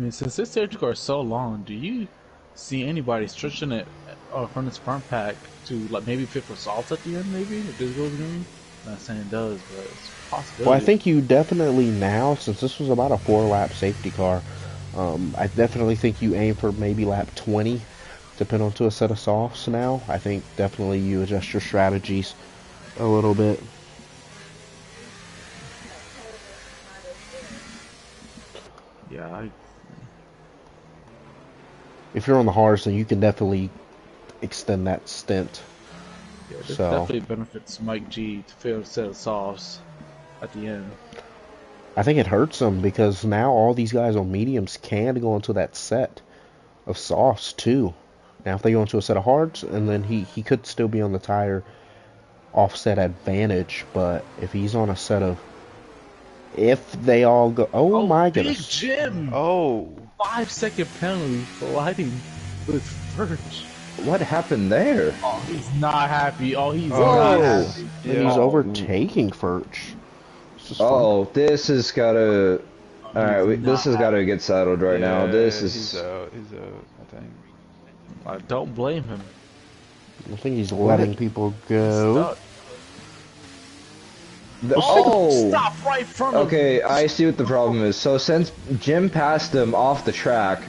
mean, since this safety car is so long, do you see anybody stretching it from its front pack to like maybe fit for softs at the end? Maybe if this goes in. Not saying it does, but it's a possibility. Well, I think you definitely now, since this was about a 4-lap safety car, I definitely think you aim for maybe lap 20 to pin onto a set of softs now. I think definitely you adjust your strategies a little bit. Yeah, If you're on the hards, then you can definitely extend that stint. yeah, this So- definitely benefits Mike G to fit a set of softs at the end. I think it hurts him because now all these guys on mediums can go into that set of softs too. Now if they go into a set of hards, and then he could still be on the tire offset advantage, but if he's on a set of, if they all go, oh my Big goodness, Jim! Oh, 5-second penalty for lighting with Verge. What happened there? Oh, he's not happy. Oh, he's Whoa. not happy. and Yeah. he's overtaking Furch. This is fun. Oh, this has gotta. Alright, this has gotta get settled right now. yeah, This He's is. out. He's out. I think. I don't blame him. I think he's letting people go. Stuck. Oh! Stop right in front of Okay, I see what the problem is. So since Jim passed him off the track,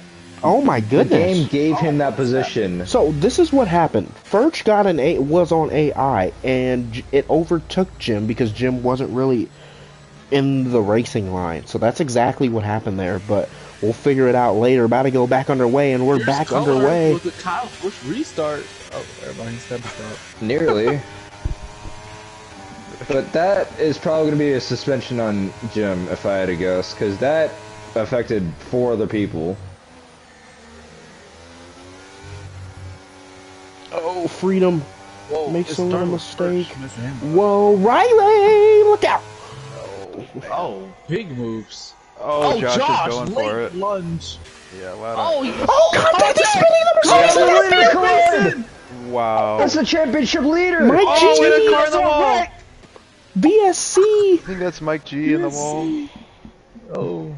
Oh my the goodness. game gave him that position. So this is what happened. Furch got was on AI, and it overtook Jim because Jim wasn't really in the racing line. So that's exactly what happened there. But we'll figure it out later. About to go back underway, and we're Here's back color underway. with the Kyle Busch restart. Oh, everybody stepped up. Nearly. But that is probably going to be a suspension on Jim, if I had to guess, because that affected 4 other people. Oh, Freedom Whoa, makes it a little started with mistake. Busch missing him. Whoa, Riley, look out! Oh, big moves. Oh, Josh is going late for it. lunge. Yeah, loud. Oh, he, Oh, contact is spinning number 6! Wow. That's the championship leader! Mike Oh, G! hit a car in the wall. wreck. BSC! I think that's Mike G in the wall. Oh,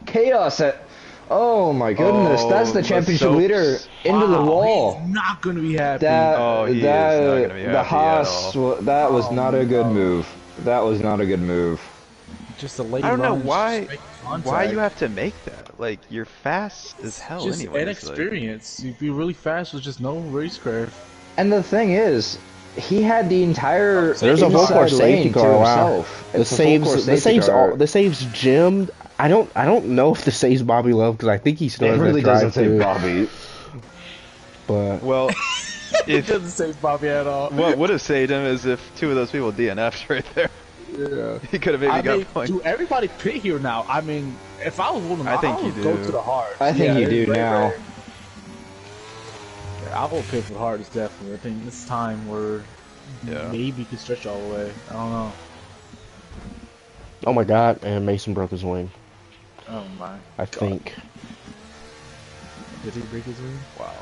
Chaos at. Oh my goodness, Oh, that's the the championship soaps. leader into the wow, wall. He's not gonna be happy. That, Oh, he is that, not gonna be the happy Haas, at all. that was Oh, not a good no. move. That was not a good move. Just a late I don't know lunge, why. just make contact. Why you have to make that? Like you're fast as hell just anyway. inexperience. You'd be really fast with just no racecraft. And the thing is, he had the entire There's a inside Volcar safety lane to car. Wow, himself. this It's a Volcar saves safety car. this saves Jim. I don't know if this saves Bobby Love because I think he still It has really that drive doesn't save through. Bobby. But Well, It if doesn't save Bobby at all. what would have saved him is if 2 of those people DNF'd right there. Yeah. He could have maybe I got mean, points. do everybody pit here now? I mean, if I was one of them, I think would you go do. to the hard. I think you do now. Yeah, I will pit for the hardest, definitely. I think this time where Yeah. maybe could stretch all the way. I don't know. oh my God, and Mason broke his wing. Oh my. I think. Did he break his wing? Wow.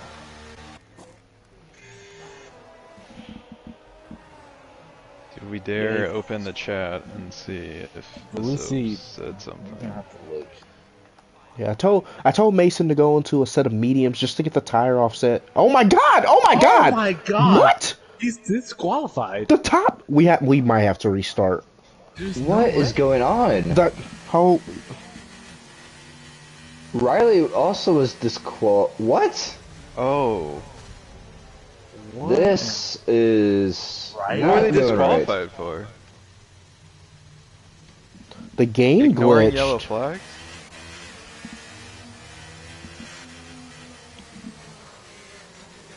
Did we dare Yeah. open the chat and see if the We'll see. soaps said I'm gonna something? have to look. Yeah, I told Mason to go into a set of mediums just to get the tire offset. Oh my God! Oh my God! Oh my God! What? He's disqualified. The top? We might have to restart. There's What no is way. going on? The whole Riley also was What? Oh, What? This is Right. what are they not going right. disqualified for? the game Ignoring yellow glitched. flags?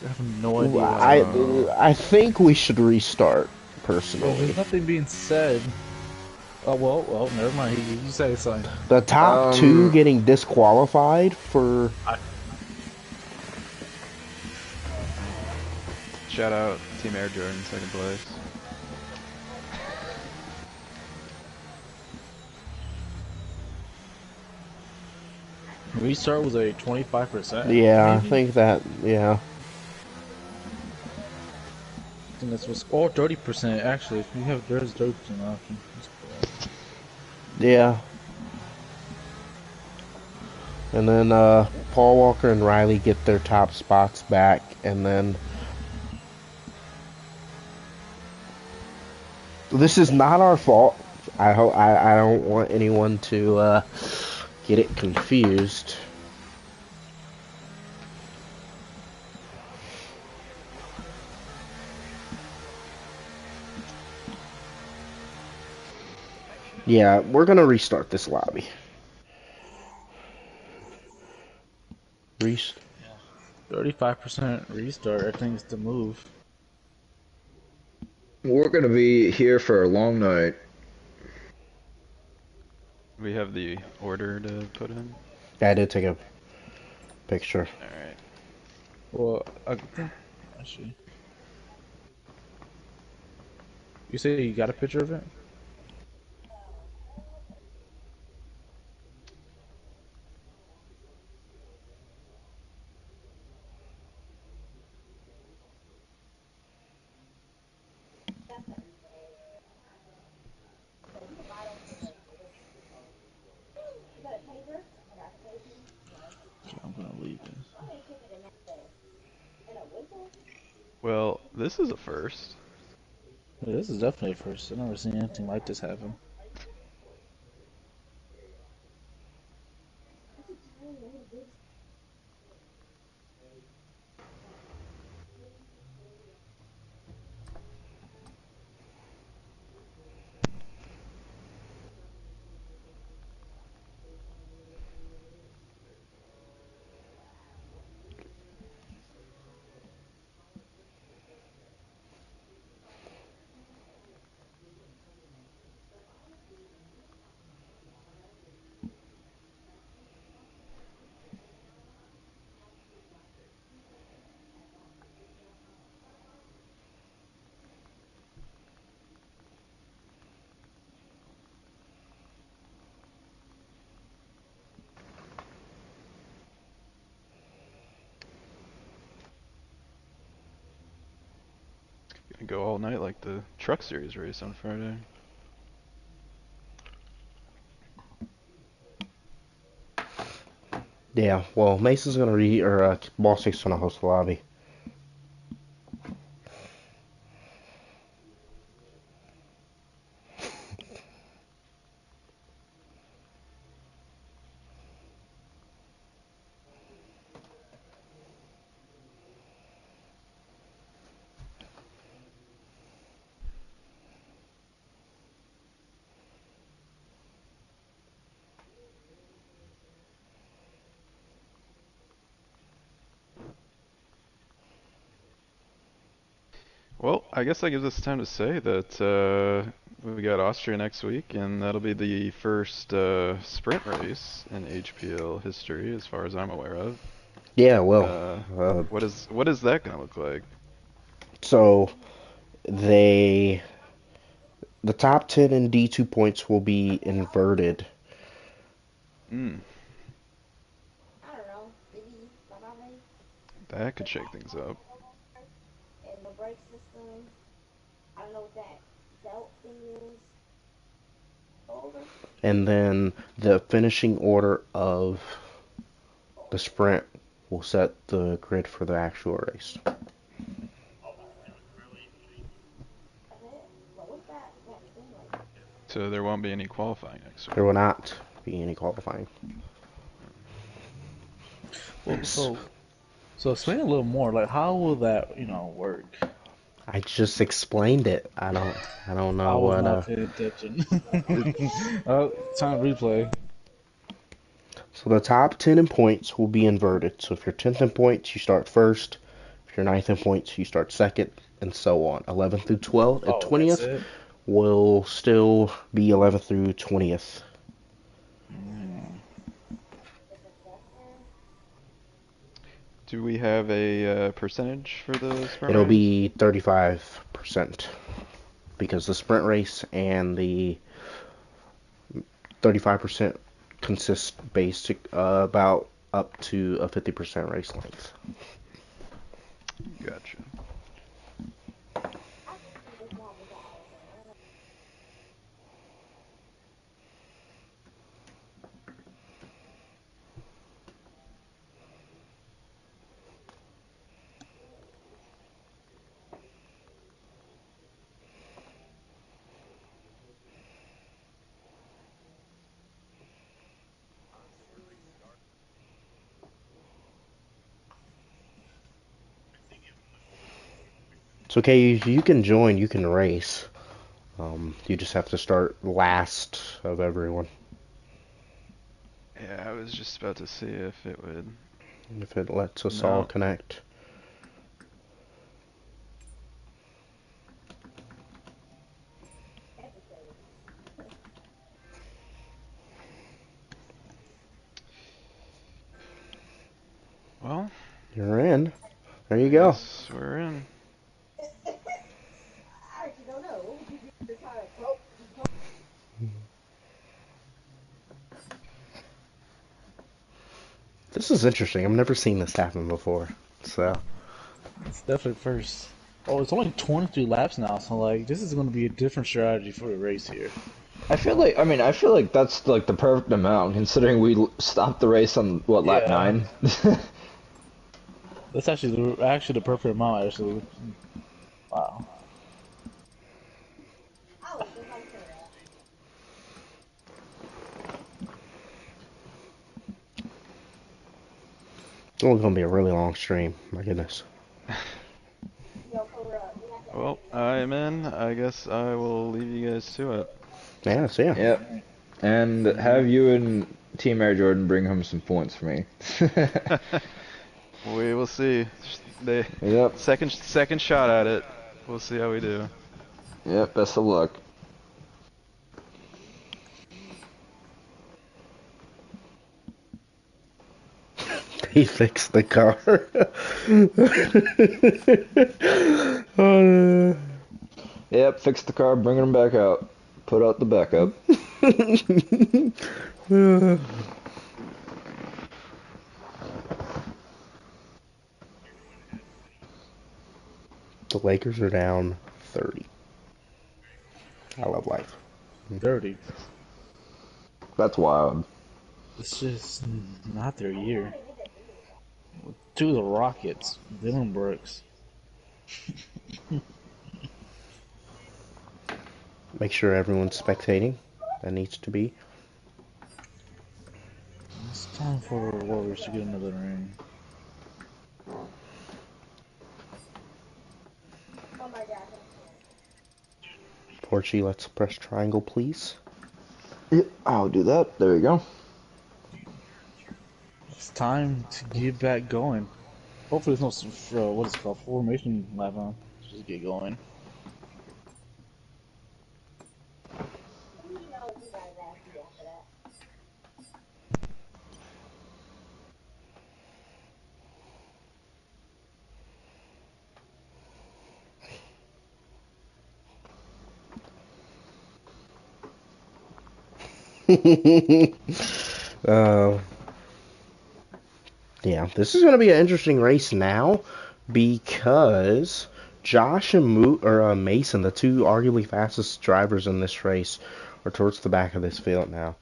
I have no idea. what's I think we should restart Well, personally. there's nothing being said. Oh well, never mind. You say something. The top two getting disqualified for Shout out Team Air Jordan, second place. Restart was a 25%. yeah, I maybe? think that yeah. I think that's what's or 30% actually. If you have there's 30% option. That's cool. Yeah. And then Paul Walker and Riley get their top spots back, and then this is not our fault. I don't want anyone to get it confused. Yeah, we're gonna restart this lobby. Rest. 35% restart. I think it's the move. We're gonna be here for a long night. We have the order to put in. Yeah, I did take a picture. Alright. Well, I think actually, you say you got a picture of it? Okay, I'm gonna leave this. Well, this is a first. Yeah, this is definitely a first. I've never seen anything like this happen. Gonna go all night like the Truck Series race on Friday. Yeah, well, Mason's gonna Ballstick's gonna host the lobby. Well, I guess that gives us time to say that we got Austria next week, and that'll be the first sprint race in HPL history, as far as I'm aware of. Yeah, well, What is that gonna look like? so they the top 10 in D2 points will be inverted. Hmm, that could shake things up. And then the finishing order of the sprint will set the grid for the actual race. So there won't be any qualifying next week. There will not be any qualifying. Well, so explain a little more. Like, how will that, work? I just explained it. I don't I know was what not paying attention. Time replay. So the top 10 in points will be inverted. So if you're 10th in points, you start first. If you're 9th in points, you start second, and so on. 11th through 12th and Oh, that's 20th it. will still be 11th through 20th. Do we have a percentage for the sprint It'll race? be 35% because the sprint race and the 35% consists basic about up to a 50% race length. Gotcha. It's okay. You can join. You can race. You just have to start last of everyone. Yeah, I was just about to see if it would. If it lets us all No. connect. Well, You're in. There you I go. guess we're in. This is interesting. I've never seen this happen before. So, It's definitely first. Oh, it's only 23 laps now, so like this is going to be a different strategy for the race here. I feel like that's like the perfect amount considering we stopped the race on what lap Yeah, 9. that's actually the perfect amount. Actually, wow. it's only going to be a really long stream. My goodness. Well, I'm in. I guess I will leave you guys to it. Yeah, see ya. Yep. And have Alright. you and Team Air Jordan bring home some points for me. We will see. They Yep. second shot at it. We'll see how we do. Yep. Best of luck. He fixed the car. Oh, Yep. Fix the car. Bring them back out. Put out the backup. no. The Lakers are down 30. I love life. 30. That's wild. It's just not their year. To the Rockets, Dylan Brooks. Make sure everyone's spectating. That needs to be. It's time for Warriors to get another ring. Porchy, let's press triangle, please. Yep. I'll do that. There you go. It's time to get back going. Hopefully, there's no what is it called formation lap on. Just get going. uh, yeah, this is going to be an interesting race now because Josh and Mason, the two arguably fastest drivers in this race, are towards the back of this field now.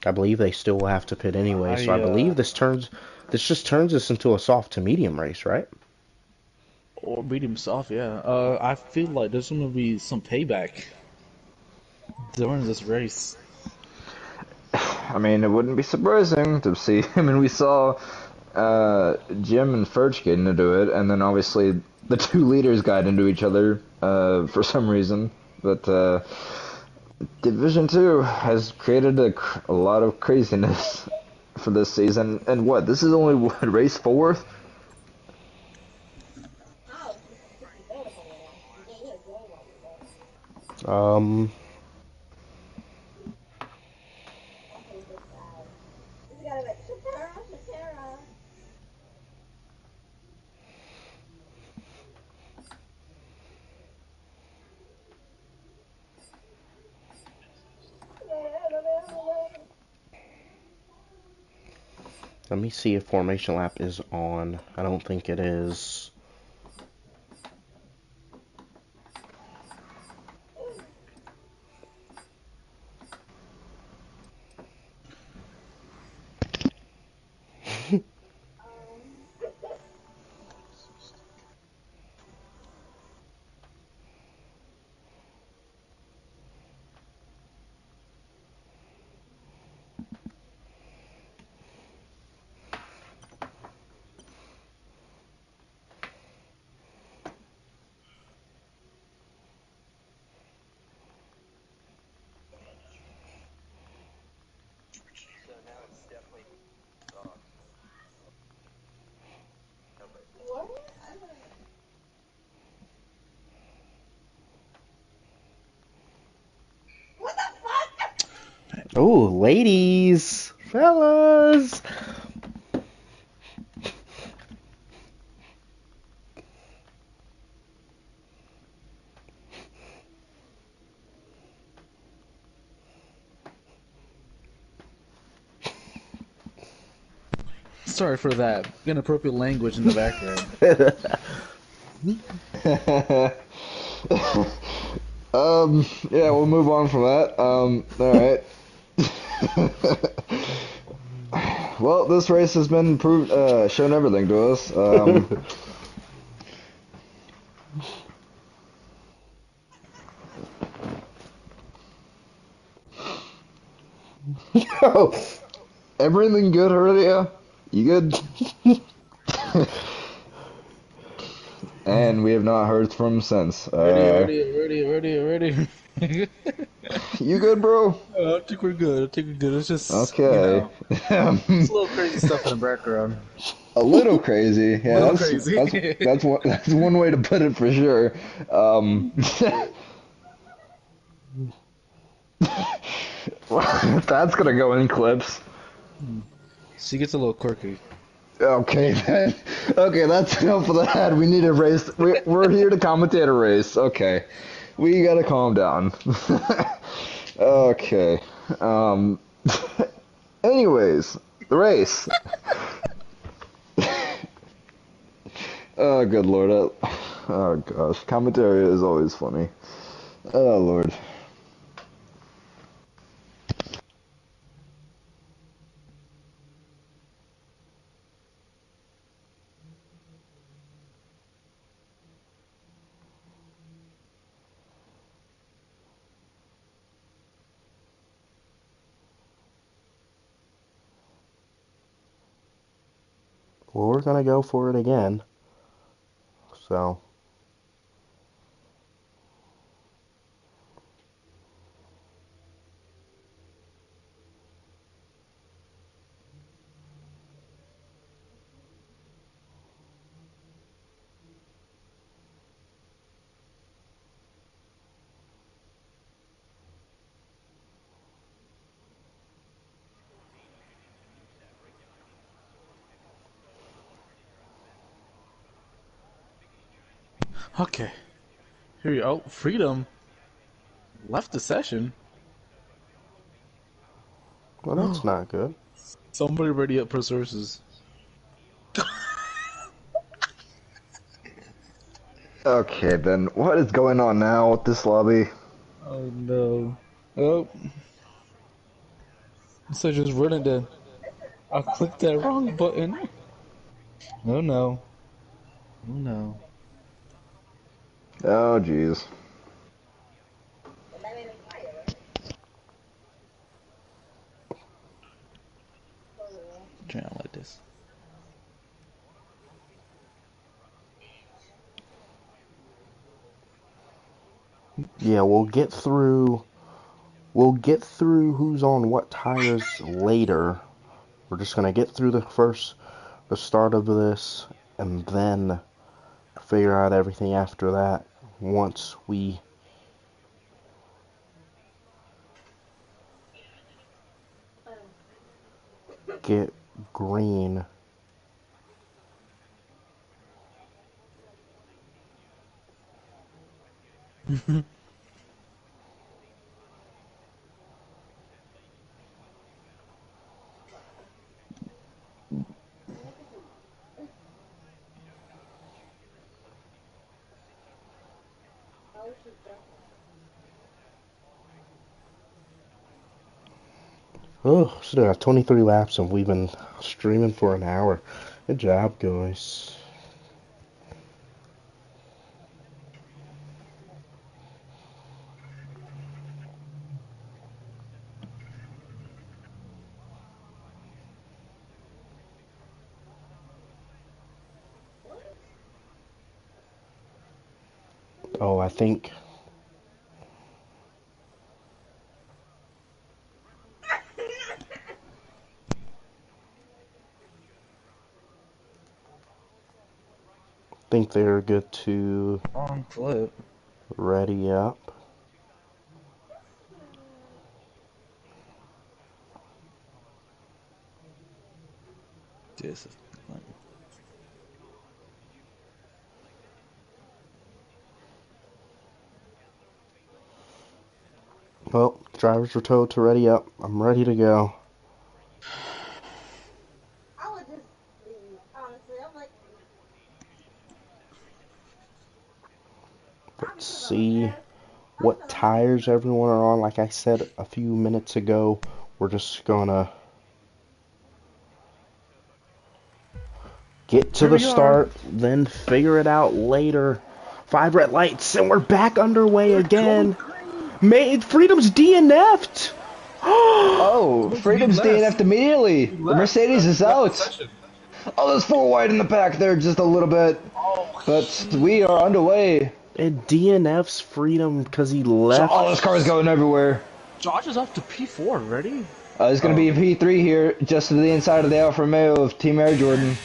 I believe they still will have to pit anyway, so I believe this just turns us into a soft to medium race, right? Or beat himself, yeah. I feel like there's gonna be some payback during this race. I mean, it wouldn't be surprising to see. I mean, we saw Jim and Furch getting into it, and then obviously the two leaders got into each other for some reason. But Division Two has created a lot of craziness for this season. And what? This is only what, race 4? Um, let me see if formation lap is on. I don't think it is. Oh, ladies, fellas. Sorry for that inappropriate language in the background. Yeah, we'll move on from that. All right. Well, this race has been proved, shown everything to us. Oh, Everything good, Heredia? You good? And we have not heard from him since. Ready. You good, bro? I think we're good. I think we're good. It's just, Okay. it's a little crazy stuff in the background. A little crazy. A Yeah, little that's crazy. that's that's one that's one way to put it for sure. That's gonna go in clips. She gets a little quirky. Okay, then. Okay, that's enough of that. We need a race. We're here to commentate a race. Okay, we gotta calm down. Okay. Um. Anyways, the race. Oh, good lord. Oh gosh, commentary is always funny. Oh lord. well, we're gonna go for it again. So, Okay. Here you go. Freedom left the session. well, that's not good. Somebody ready up for sources. Okay, then what is going on now with this lobby? Oh no. Oh. So just running then. I clicked that wrong button. Oh no. Oh no. Oh jeez. Trying to like this. Yeah, we'll get through. We'll get through who's on what tires later. We're just gonna get through the start of this, and then figure out everything after that once we get green. Oh, still got 23 laps and we've been streaming for an hour. Good job, guys. Oh, think they're good to Wrong flip. ready up. Yes. Well, drivers were told to ready up. I'm ready to go. Let's see what tires everyone are on. Like I said a few minutes ago, we're just gonna get to the start, then figure it out later. 5 red lights, and we're back underway again. Freedom's DNF'd. Oh, Freedom's DNF'd immediately. The Mercedes is out. Oh, there's 4 wide in the back there, just a little bit. But we are underway. It DNF's Freedom because he left. Oh, this car's going everywhere. Josh is up to P4 already. It's going to be a P3 here, just to the inside of the Alfa Romeo of Team Air Jordan.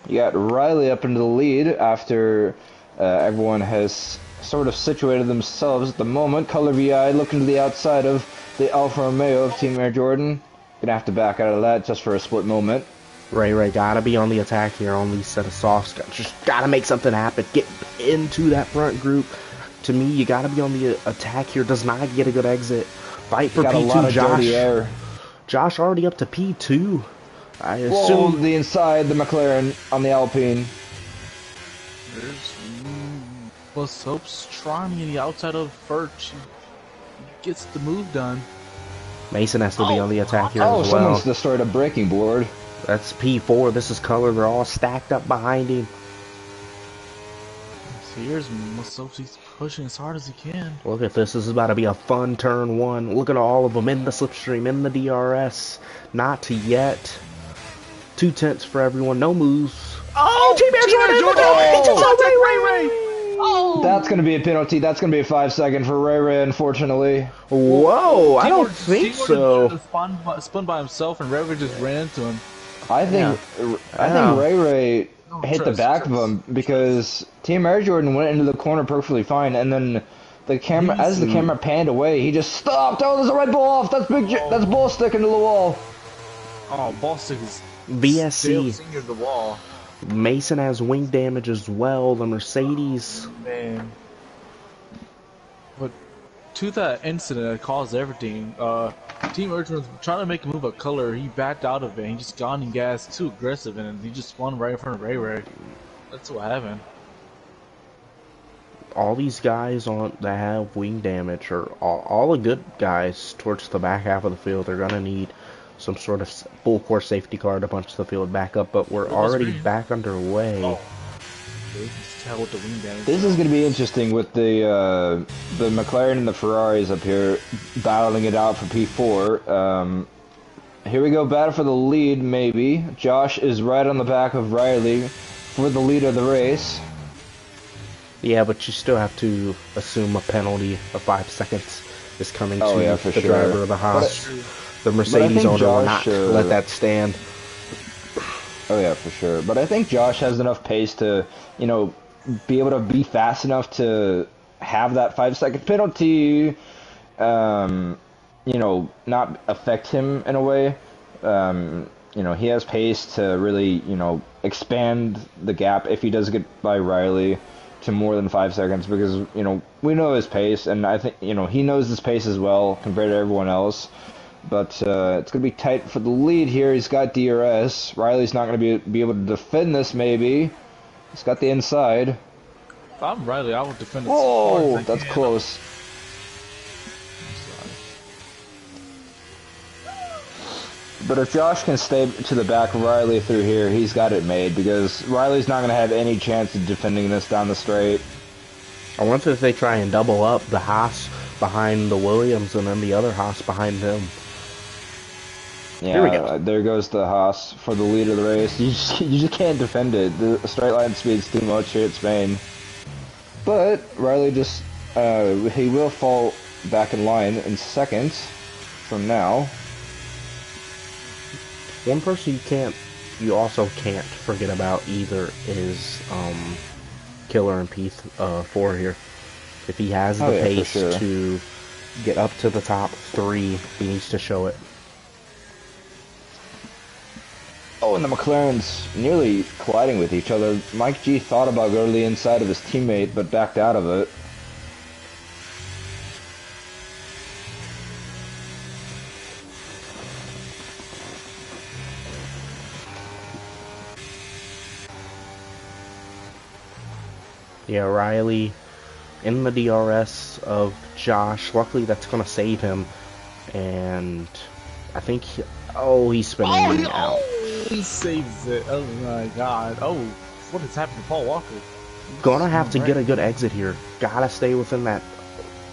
You got Riley up into the lead after everyone has sort of situated themselves at the moment. Color VI looking to the outside of the Alfa Romeo of Team Air Jordan. Gonna have to back out of that just for a split moment. Ray gotta be on the attack here on these set of softs. Just gotta make something happen. Get into that front group. To me, you gotta be on the attack here. Does not get a good exit. Fight for got P2, a lot of Josh. dirty air. Josh already up to P2. I assume. Whoa, the inside, the McLaren on the Alpine. There's Soap's trying on the outside of Furch. He gets the move done. Mason has to be on the attack here Oh, as well. someone's destroyed a braking board. That's P4. This is Color. They're all stacked up behind him. So here's Soap. He's pushing as hard as he can. Look at this. This is about to be a fun turn 1. Look at all of them in the slipstream, in the DRS. Not yet. 2 tenths for everyone. No moves. Oh, Team Air Jordan! Oh! That's going to be a penalty. That's going to be a 5-second for Ray, unfortunately. Whoa, I don't think so. Spun by himself, and Ray just ran into him. I think Ray hit the back of him because Team Air Jordan went into the corner perfectly fine, and then the camera, as the camera panned away, he just stopped. Oh, there's a Red Bull off. That's that's ball sticking to the wall. Oh, ball stick is VSC. to the wall. Mason has wing damage as well. The Mercedes. Man. But to that incident that caused everything, Team Urchin was trying to make a move at Color. He backed out of it. And he just got on gas too aggressive, and he just spun right in front of Ray. That's what happened. All these guys that have wing damage are all the good guys towards the back half of the field. They're gonna need some sort of full course safety car to punch the field back up, but we're already back underway. This is going to be interesting with the McLaren and the Ferraris up here battling it out for P4. Here we go, battle for the lead, maybe. Josh is right on the back of Riley for the lead of the race. Yeah, but you still have to assume a penalty of 5 seconds is coming to the sure. driver of the Haas. The Mercedes owner will not let that stand. Oh yeah, for sure. But I think Josh has enough pace to, be able to be fast enough to have that 5-second penalty, not affect him in a way. He has pace to really, expand the gap if he does get by Riley to more than 5 seconds because, we know his pace, and I think, he knows his pace as well compared to everyone else. But it's going to be tight for the lead here. He's got DRS. Riley's not going to be able to defend this, maybe. He's got the inside. If I'm Riley, I would defend it. Oh, that's close. But if Josh can stay to the back of Riley through here, he's got it made because Riley's not going to have any chance of defending this down the straight. I wonder if they try and double up the Haas behind the Williams and then the other Haas behind him. Yeah, here we go. There goes the Haas for the lead of the race. You just can't defend it. The straight line speed's too much here at Spain. But Riley just he will fall back in line in seconds from now. One person you also can't forget about either is Killer in P4 here. If he has the pace to get up to the top 3. He needs to show it. Oh, and the McLarens nearly colliding with each other. Mike G thought about going to the inside of his teammate, but backed out of it. Yeah, Riley in the DRS of Josh. Luckily, that's going to save him. And I think he's spinning out. He saves it. Oh my god. Oh, what has happened to Paul Walker? Gonna have to get a good exit here. Gotta stay within that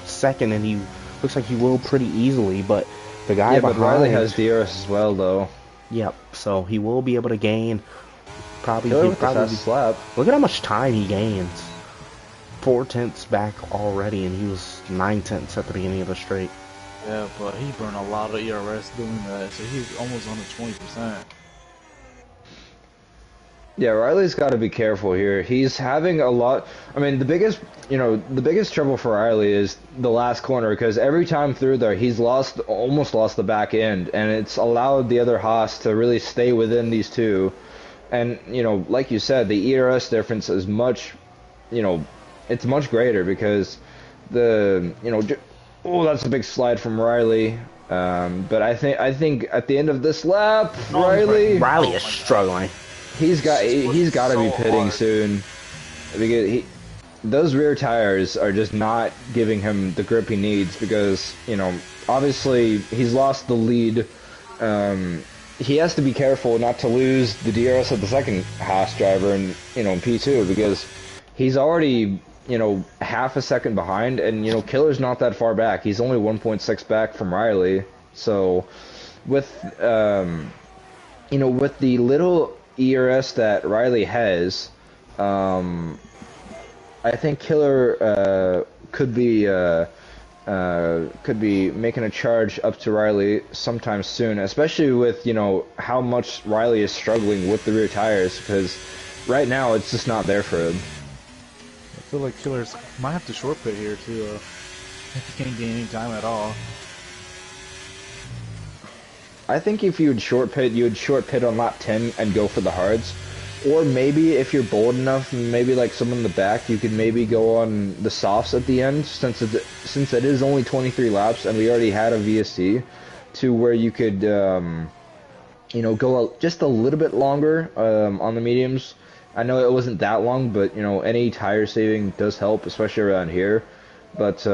second, and he looks like he will pretty easily. But the guy behind, but Riley has DRS as well, though. Yep. So he will be able to gain. Probably. Killer with the fast lap. Look at how much time he gains. 4/10 back already, and he was 9/10 at the beginning of the straight. Yeah, but he burned a lot of ERS doing that, so he's almost on the 20%. Yeah, Riley's got to be careful here. He's having a lot. I mean, the biggest trouble for Riley is the last corner, because every time through there, he's almost lost the back end, and it's allowed the other Haas to really stay within these two. And like you said, the ERS difference is much, it's much greater because that's a big slide from Riley. But I think at the end of this lap, Riley is struggling. He's got to be pitting soon, because those rear tires are just not giving him the grip he needs, because obviously he's lost the lead. He has to be careful not to lose the DRS of the second Haas driver in P2, because he's already half a second behind, and Killer's not that far back. He's only 1.6 back from Riley. So with with the little ERS that Riley has, I think Killer could be making a charge up to Riley sometime soon, especially with how much Riley is struggling with the rear tires, because right now it's just not there for him. I feel like Killers might have to short pit here too, if he can't gain any time at all. I think if you would short pit on lap 10 and go for the hards. Or maybe if you're bold enough, maybe like someone in the back, you could maybe go on the softs at the end, since it is only 23 laps and we already had a VSC, to where you could go just a little bit longer on the mediums. I know it wasn't that long, but any tire saving does help, especially around here. But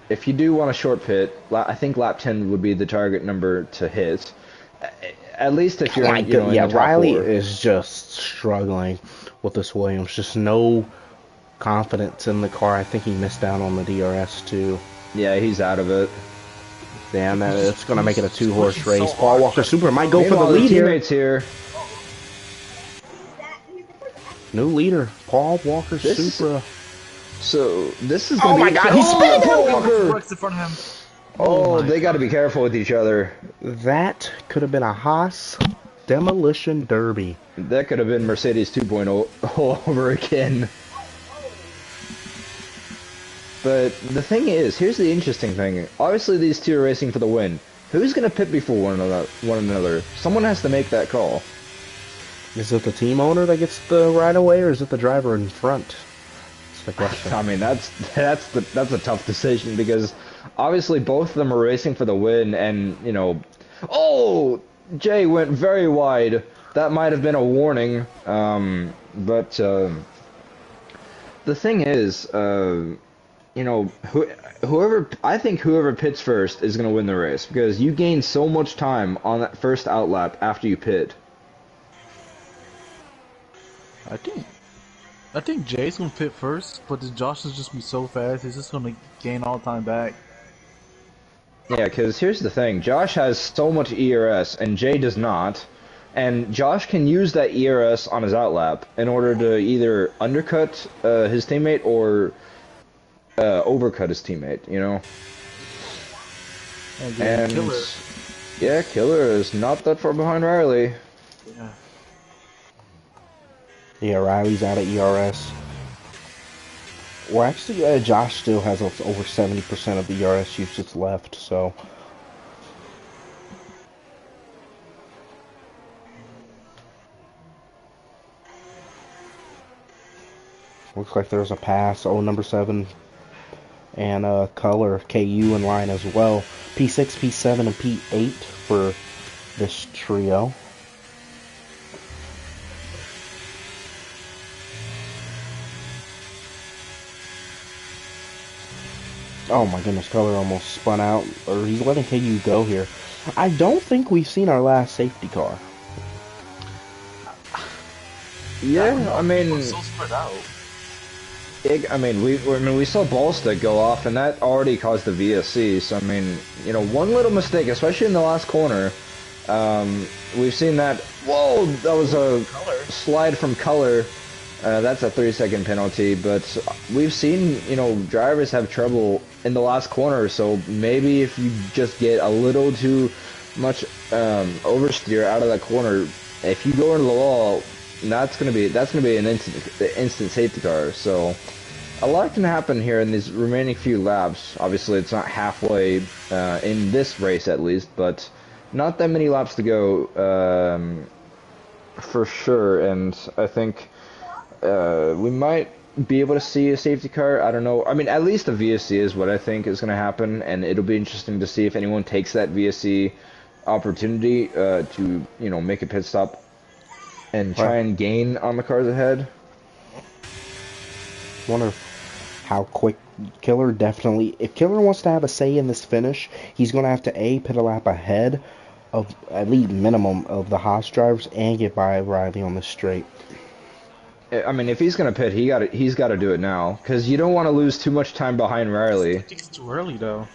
if you do want a short pit, I think lap 10 would be the target number to hit. At least if you're in the top Riley 4. is just struggling with this Williams. Just no confidence in the car. I think he missed out on the DRS too. Yeah, he's out of it. Damn, it's going to make it a 2-horse race. Paul Walker Supra might go for the lead here. New leader, Paul Walker Supra. So this is going to be... Oh my god, he's spinning! Paul Walker! In front of him. Oh, they got to be careful with each other. That could have been a Haas Demolition Derby. That could have been Mercedes 2.0 all over again. But the thing is, here's the interesting thing. Obviously, these two are racing for the win. Who's going to pit before one another? Someone has to make that call. Is it the team owner that gets the right away, or is it the driver in front? That's the question. I mean, that's a tough decision, because obviously both of them are racing for the win, and oh, Jay went very wide. That might have been a warning. But the thing is, whoever pits first is going to win the race, because you gain so much time on that first outlap after you pit. I think Jay's gonna pit first, but Josh is just be so fast, he's just gonna gain all time back. Yeah, because here's the thing. Josh has so much ERS, and Jay does not. And Josh can use that ERS on his outlap in order to either undercut his teammate or overcut his teammate, And Killer. Yeah, Killer is not that far behind Riley. Yeah. Yeah, Riley's out of ERS. Well, actually, Josh still has over 70% of the ERS usage left, so looks like there's a pass. Oh, number 7 and color KU in line as well. P6, P7, and P8 for this trio. Oh my goodness, color almost spun out, or he's letting KU go here. I don't think we've seen our last safety car. Yeah, I mean, We're so spread out. we saw Ballstick go off, and that already caused the VSC. So I mean, you know, one little mistake, especially in the last corner, we've seen that. Whoa, that was a slide from color. That's a 3-second penalty. But we've seen, you know, drivers have trouble in the last corner. So maybe if you just get a little too much oversteer out of that corner, if you go into the wall, that's gonna be an instant safety car. So a lot can happen here in these remaining few laps. Obviously, it's not halfway in this race at least, but not that many laps to go for sure. And I think we might be able to see a safety car. I don't know. I mean, at least a VSC is what I think is going to happen, and it'll be interesting to see if anyone takes that VSC opportunity to, you know, make a pit stop and try and gain on the cars ahead. Wonder how quick Killer definitely. If Killer wants to have a say in this finish, he's going to have to pit a lap ahead of at least minimum of the Haas drivers and get by Riley on the straight. I mean, if he's gonna pit, he's got to do it now, because you don't want to lose too much time behind Riley. I think it's too early though.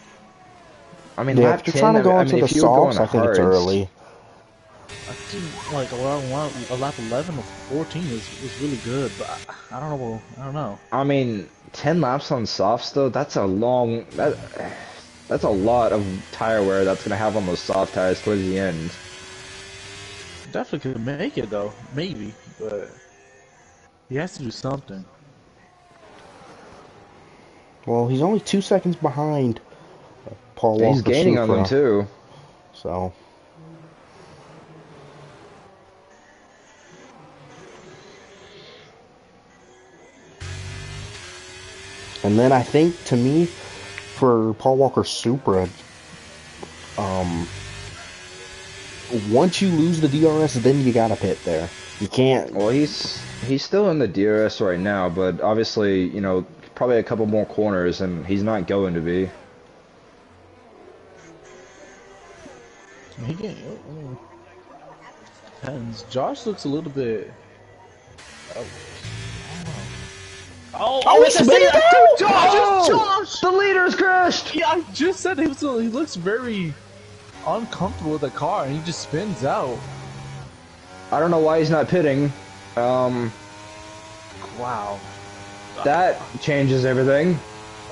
I mean, Yeah, lap if you're 10, trying to go I into mean, the if you were going softs, I think it's hards, early. I think like a lap 11 or 14 is really good, but I don't know. I don't know. I mean, 10 laps on softs though, that's a long that's a lot of tire wear that's gonna have on those soft tires towards the end. Definitely could make it though, maybe, but he has to do something. Well, he's only 2 seconds behind Paul Walker. He's gaining on them too. So. And then I think, to me, for Paul Walker Supra, once you lose the DRS, then you gotta pit there. You can't. Well, he's still in the DRS right now, but obviously, you know, probably a couple more corners, and he's not going to be. He can. Depends. Josh looks a little bit. Oh, he's spinning out! Josh! The leader's crashed! Yeah, I just said he looks very uncomfortable with the car, and he just spins out. I don't know why he's not pitting. Wow. That changes everything.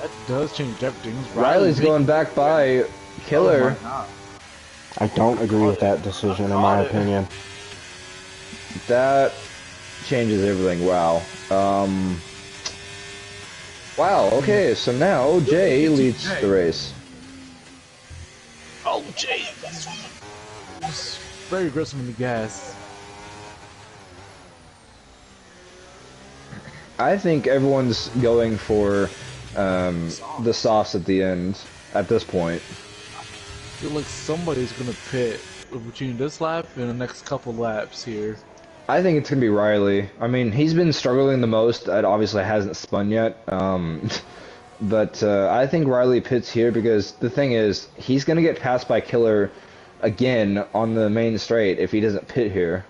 That does change everything. Riley's going back by Killer. Oh my God. I don't agree with that decision, in my opinion. That changes everything. Wow. Wow, okay, so now Jay leads the race. Oh, Jay! He's very aggressive in the gas. I think everyone's going for the softs at the end, at this point. I feel like somebody's gonna pit between this lap and the next couple laps here. I think it's going to be Riley. I mean, he's been struggling the most. It obviously hasn't spun yet. But I think Riley pits here because the thing is, he's going to get passed by Killer again on the main straight if he doesn't pit here.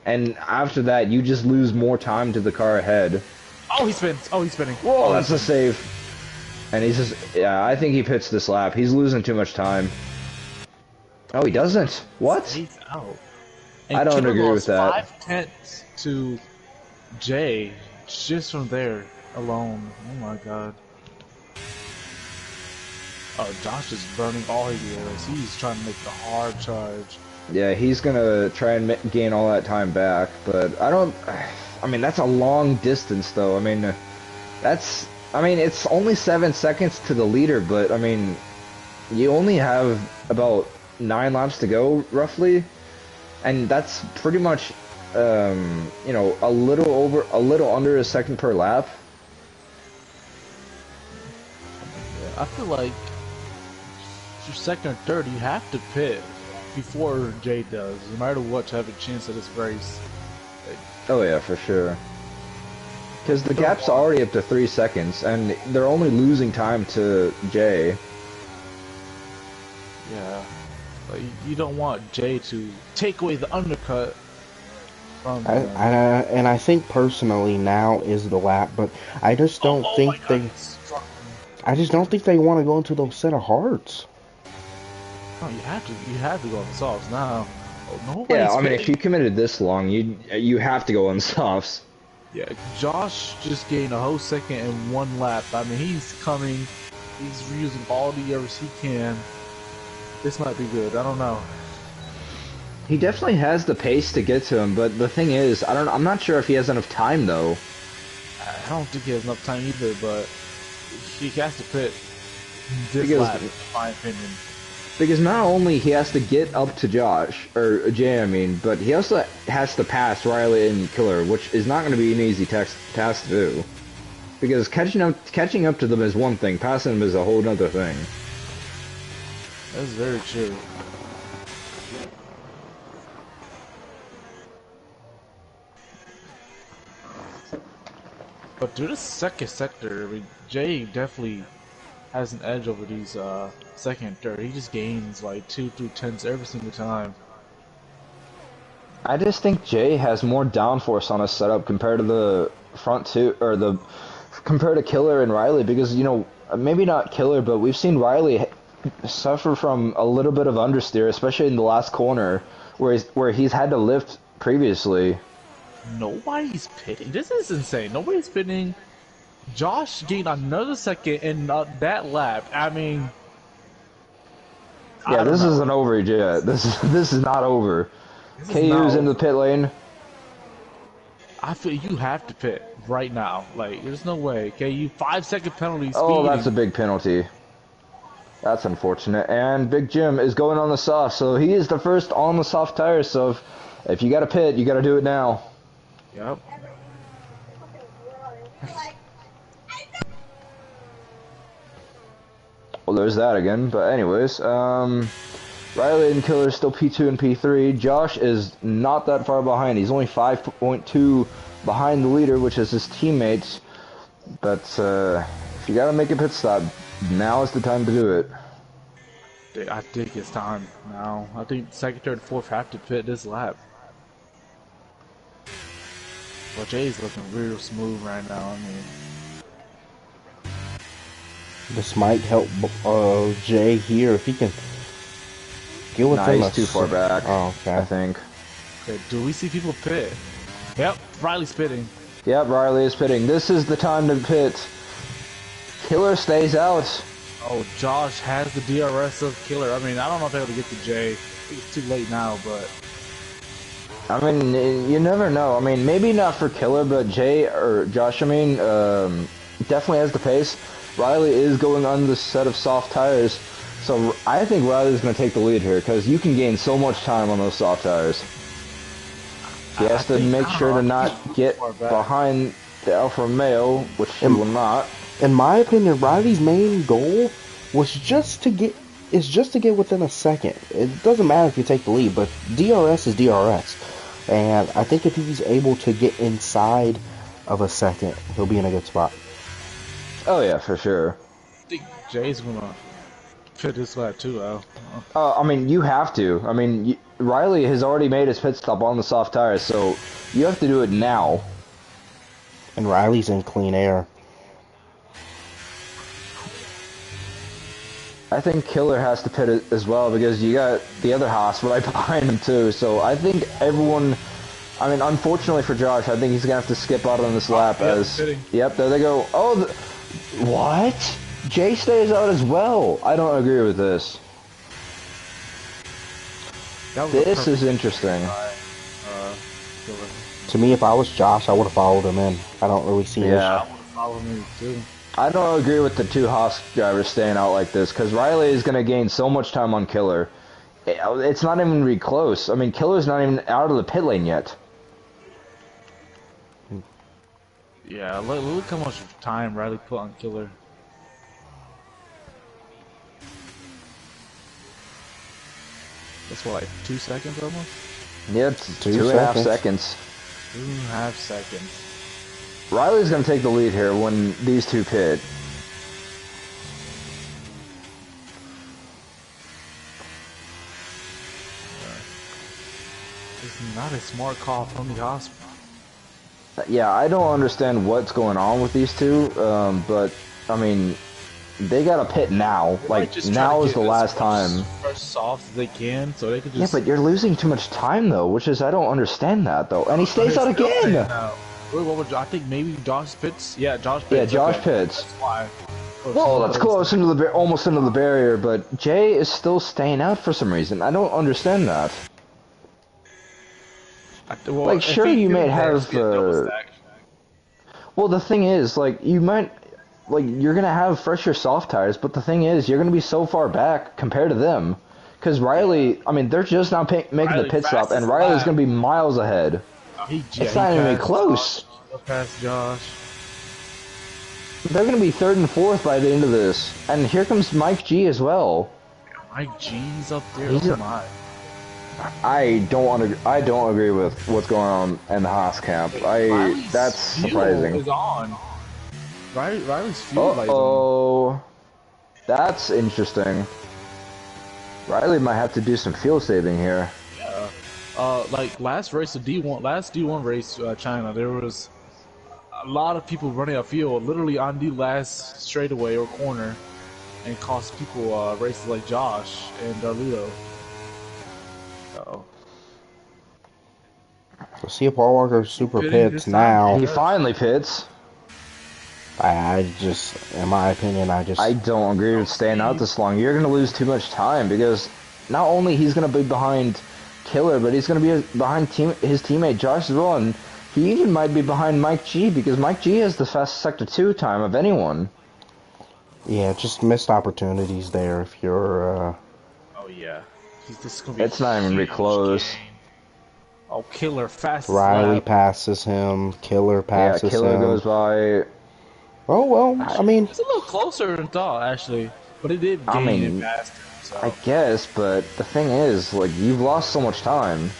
And after that, you just lose more time to the car ahead. Oh, he spins. Oh, he's spinning. Whoa, that's a save. And he's just, yeah, I think he pits this lap. He's losing too much time. Oh, he doesn't? What? He's out. I don't Killer agree with lost that. 5/10 to Jay just from there alone. Oh my God. Oh, Josh is burning all his years. He's trying to make the hard charge. Yeah, he's gonna try and gain all that time back, but I mean, that's a long distance, though. I mean, that's I mean, it's only 7 seconds to the leader, but I mean, you only have about 9 laps to go, roughly, and that's pretty much, you know, a little under a second per lap. Yeah, I feel like if you're second or third, you have to pit before Jay does, no matter what, to have a chance at this race. Like, Oh yeah, for sure. Because the gap's already up to 3 seconds, and they're only losing time to Jay. yeah, like you don't want Jay to take away the undercut from. And I think personally now is the lap, but I just don't Oh think my God, they. he struck me. I just don't think they want to go into those set of hearts. No, you have to go on the softs now. Oh, nobody's Yeah, I mean, if pitting. you committed this long, you have to go on softs. Yeah, Josh just gained a whole second in one lap. I mean, he's coming. He's using all the errors he can. This might be good. I don't know. He definitely has the pace to get to him, but the thing is, I'm not sure if he has enough time though. I don't think he has enough time either, but he has to pit this Because- lap, in my opinion. Because not only he has to get up to Josh, or Jay, I mean, but he also has to pass Riley and Killer, which is not going to be an easy task to do. Because catching up to them is one thing, passing them is a whole other thing. That's very true. But through the second sector, I mean, Jay definitely has an edge over these second and third. He just gains like 2 through 10s every single time. I just think Jay has more downforce on his setup compared to the front two, or compared to Killer and Riley, because, you know, maybe not Killer, but we've seen Riley suffer from a little bit of understeer, especially in the last corner, where he's had to lift previously. Nobody's pitting. This is insane. Nobody's pitting. Josh gained another second in that lap. I mean, Yeah, this know. isn't over yet. This is not over. This is KU's not in the pit lane. I feel you have to pit right now. Like, there's no way. Okay, you 5-second penalty. Oh, speeding. that's a big penalty. That's unfortunate. And Big Jim is going on the soft, so he is the first on the soft tires. So if you got to pit, you got to do it now. Yep. Well, there's that again. But anyways, Riley and Killer still P2 and P3. Josh is not that far behind. He's only 5.2 behind the leader, which is his teammates. But if you got to make a pit stop, now is the time to do it. I think it's time now. I think second, third, fourth have to pit this lap. Well, Jay's looking real smooth right now. I mean, This might help Jay here if he can get Nah, within he's a too far back, Oh, okay. I think. okay, do we see people pit? Yep, Riley's pitting. Yep, Riley is pitting. This is the time to pit. Killer stays out. Oh, Josh has the DRS of Killer. I mean, I don't know if they're able to get to Jay. It's too late now, but I mean, you never know. I mean, maybe not for Killer, but Jay, or Josh, I mean, definitely has the pace. Riley is going on the set of soft tires, so I think Riley's going to take the lead here, because you can gain so much time on those soft tires. He has to make sure to not get behind the Alfa Romeo, which he will not. In my opinion, Riley's main goal was just to get within a second. It doesn't matter if you take the lead, but DRS is DRS. And I think if he's able to get inside of a second, he'll be in a good spot. Oh yeah, for sure. I think Jay's gonna pit this lap too, Al. I mean, you have to. I mean, Riley has already made his pit stop on the soft tires, so you have to do it now. And Riley's in clean air. I think Killer has to pit it as well, because you got the other Haas right behind him too. So I think everyone, I mean, unfortunately for Josh, I think he's gonna have to skip out on this lap. yep, as pitting. Yep, there they go. Oh, what? Jay stays out as well. I don't agree with this. That was a This perfect is interesting. Killer. To me, if I was Josh, I would have followed him in. I don't really see Yeah. Follow me too. I don't agree with the two Haas drivers staying out like this because Riley is going to gain so much time on Killer. It's not even gonna be close. I mean, Killer's not even out of the pit lane yet. Yeah, look how much time Riley put on Killer. That's what, like 2 seconds almost? Yeah, it's 2.5 seconds. 2.5 seconds. Riley's gonna take the lead here when these two pit. It's not a smart call from the hospital. Yeah, I don't understand what's going on with these two, but I mean, they gotta pit now. Like, now is the last time. As soft as they can, so they could just. Yeah, but you're losing too much time though, which is I don't understand that though. And he stays out again. Wait, what would I think? Maybe Josh pits. Yeah, Josh pits. Yeah, Josh pits. That's why. Well, that's close into the almost into the barrier, but Jay is still staying out for some reason. I don't understand that. Well, like, sure, you might have. Well, the thing is, like, you might, like, you're gonna have fresher soft tires, but the thing is, you're gonna be so far back compared to them, because Riley, I mean, they're just now making the pit stop, and Riley's gonna be miles ahead. It's not even close. He'll pass Josh. They're gonna be 3rd and 4th by the end of this, and here comes Mike G as well. Mike G's up there. Oh my. I don't agree with what's going on in the Haas camp. That's surprising. Is on. Riley's fuel light is on. That's interesting. Riley might have to do some fuel saving here. Yeah. Like last D1 race, China, there was a lot of people running out of fuel, literally on the last straightaway or corner, and cost people races like Josh and Darludo. So see if Paul Walker super pits now. He finally pits. I just, in my opinion, I don't agree with staying out this long. You're gonna lose too much time because not only he's gonna be behind Killer, but he's gonna be behind his teammate Josh as well, and he even might be behind Mike G because Mike G has the fastest Sector 2 time of anyone. Yeah, just missed opportunities there if you're. Oh yeah. This is gonna be it's not even be close. Game. Oh, Killer fast. Riley passes him. Killer passes him. Yeah, Killer goes by. Oh well, I mean, it's a little closer than thought actually, but it did gain it faster. So. I guess, but the thing is, like, you've lost so much time.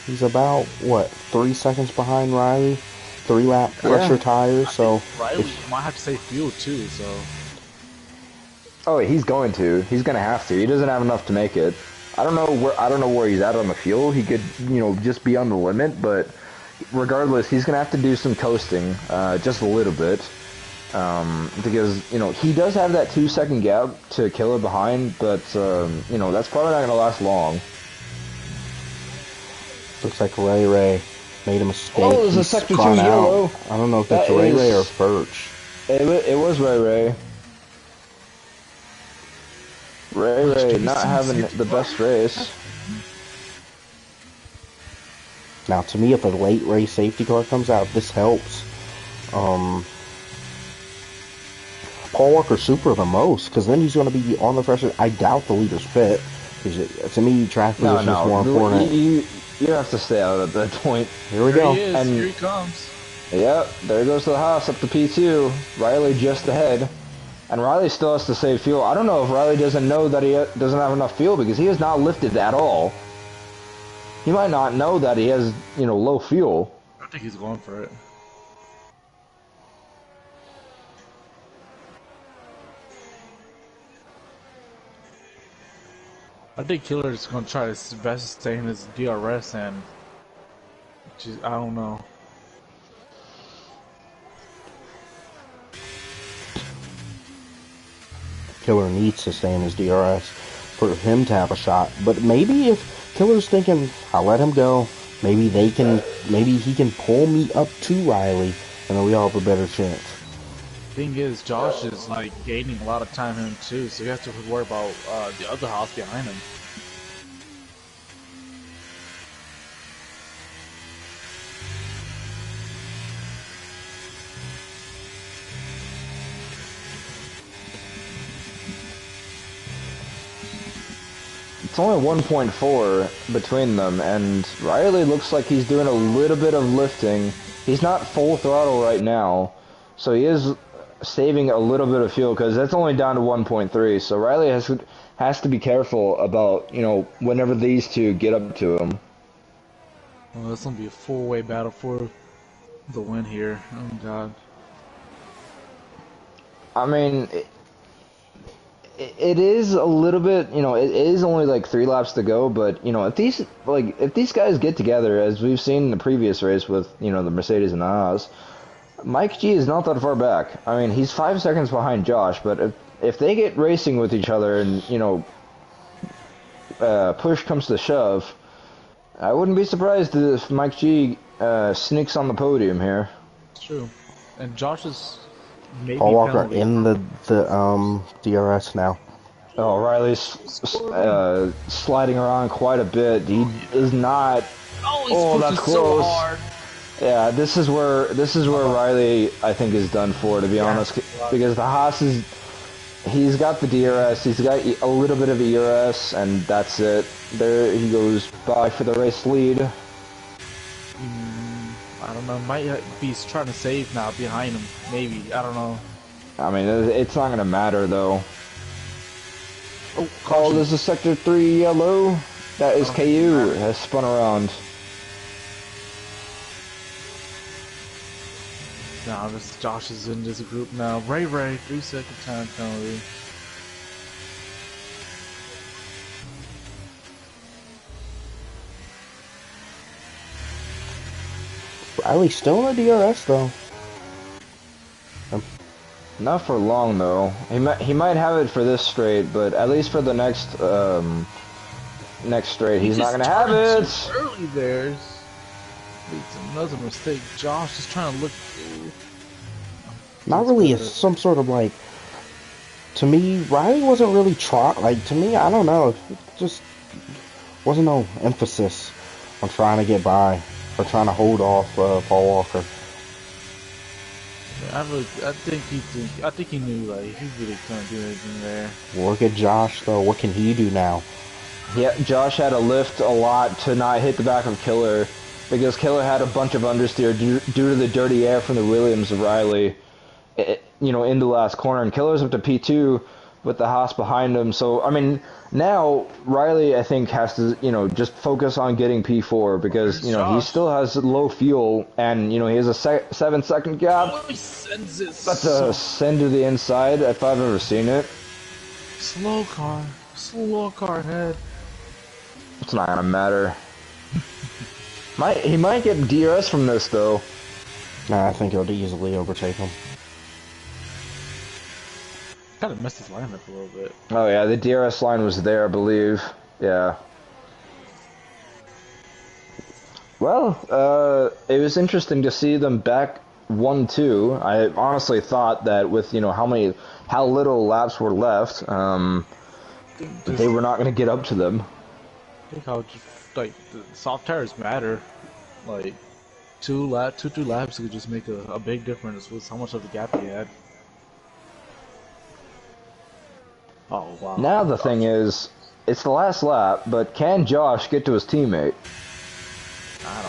He's about what 3 seconds behind Riley, 3-lap fresher tires. So Riley might have to save fuel too. So. Oh, he's going to. He's gonna have to. He doesn't have enough to make it. I don't know where he's at on the fuel. He could, just be on the limit, but regardless, he's gonna have to do some coasting, just a little bit, because he does have that 2-second gap to Killer behind, but that's probably not gonna last long. Looks like Ray made a mistake. Oh, there's a Sector 2 yellow. I don't know if that's Ray or Birch. It was Ray. Ray not having the best race. Now, to me, if a late race safety car comes out, this helps. Paul Walker super the most, because then he's going to be on the fresher. I doubt the leader's pit. To me, track position is more important. You have to stay out at that point. Here we go. Here he comes. Yep, there goes the Haas up to P2. Riley just ahead. And Riley still has to save fuel. I don't know if Riley doesn't know that he doesn't have enough fuel because he has not lifted at all. He might not know that he has, low fuel. I think he's going for it. I think Killer is going to try his best to stay in his DRS and... I don't know. Killer needs to stay in his DRS for him to have a shot. But maybe if Killer's thinking, I'll let him go, maybe he can pull me up to Riley, and then we all have a better chance. Thing is, Josh is gaining a lot of time him too, so you have to worry about the other house behind him. it's only 1.4 between them, and Riley looks like he's doing a little bit of lifting. He's not full throttle right now, so he is saving a little bit of fuel because that's only down to 1.3. So Riley has to be careful about, you know, whenever these two get up to him. Well, it's gonna be a four-way battle for the win here. Oh God. I mean, it is a little bit, you know, it is only like 3 laps to go, but you know, if these guys get together, as we've seen in the previous race with, you know, the Mercedes and the Haas, Mike G is not that far back. I mean, he's 5 seconds behind Josh, but if they get racing with each other and, you know, push comes to shove, I wouldn't be surprised if Mike G sneaks on the podium here. True. And Josh is maybe Paul Walker penalty. in the DRS now. Oh, Riley's sliding around quite a bit. He is not. Oh, he's that's pushing so close. hard. Yeah, this is where Riley, I think, is done for, to be honest, because the Haas he's got the DRS, he's got a little bit of ERS, and that's it. There he goes by for the race lead. I don't know. Might be trying to save now behind him. Maybe. I don't know. I mean, it's not gonna matter though. Oh, There's a sector 3 yellow. That is KU has spun around. Nah, this Josh is in this group now. Ray, 3-second time penalty. Riley's still in the DRS though. Not for long though. He might have it for this straight, but at least for the next straight, he's not gonna have it. Too early there. It's another mistake. Josh is trying to look. Not really some sort of like. To me, Riley wasn't really to me, I don't know. It just wasn't no emphasis on trying to get by or trying to hold off Paul Walker. I think he knew like he really couldn't do anything there. Look at Josh though. What can he do now? Yeah, Josh had to lift a lot to not hit the back of Killer, because Killer had a bunch of understeer due to the dirty air from the Williams of Riley, you know, in the last corner. And Killer's up to P2 with the Haas behind him. So, I mean, now Riley, I think, has to, you know, just focus on getting P4 because, you know, he still has low fuel and, you know, he has a 7-second gap. Oh, he sends it. That's a send to the inside if I've ever seen it. Slow car head. It's not gonna matter. He might get DRS from this though. Nah, I think he'll easily overtake him. Kind of messed his lineup a little bit. Oh yeah, the DRS line was there, I believe. Yeah. Well, it was interesting to see them back 1-2. I honestly thought that with, you know, how little laps were left, they were not going to get up to them. I think how like the soft tires matter. Like 2 laps could just make a big difference with how much of the gap he had. Oh wow! Now the thing is, it's the last lap, but can Josh get to his teammate?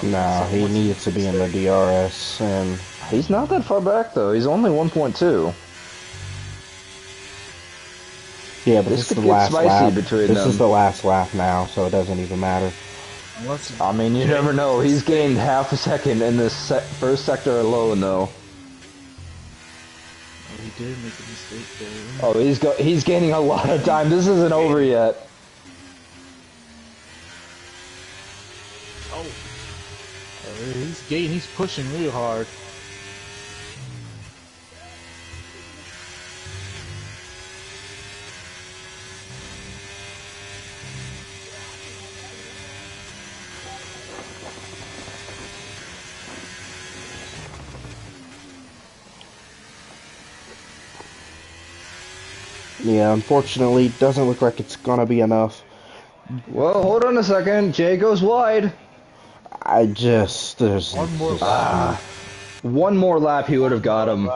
Nah, he needs to be in the DRS, and he's not that far back though. He's only 1.2. Yeah, but this is the last lap. This is the last lap now, so it doesn't even matter. I mean, you never know. He's gained half a second in this first sector alone, though. Oh, he did make a mistake there. Oh, he's gaining a lot of time. This isn't over yet. Oh, he's pushing real hard. Yeah, unfortunately, doesn't look like it's gonna be enough. Well, hold on a second. Jay goes wide. There's one more lap. One more lap, he would have got him.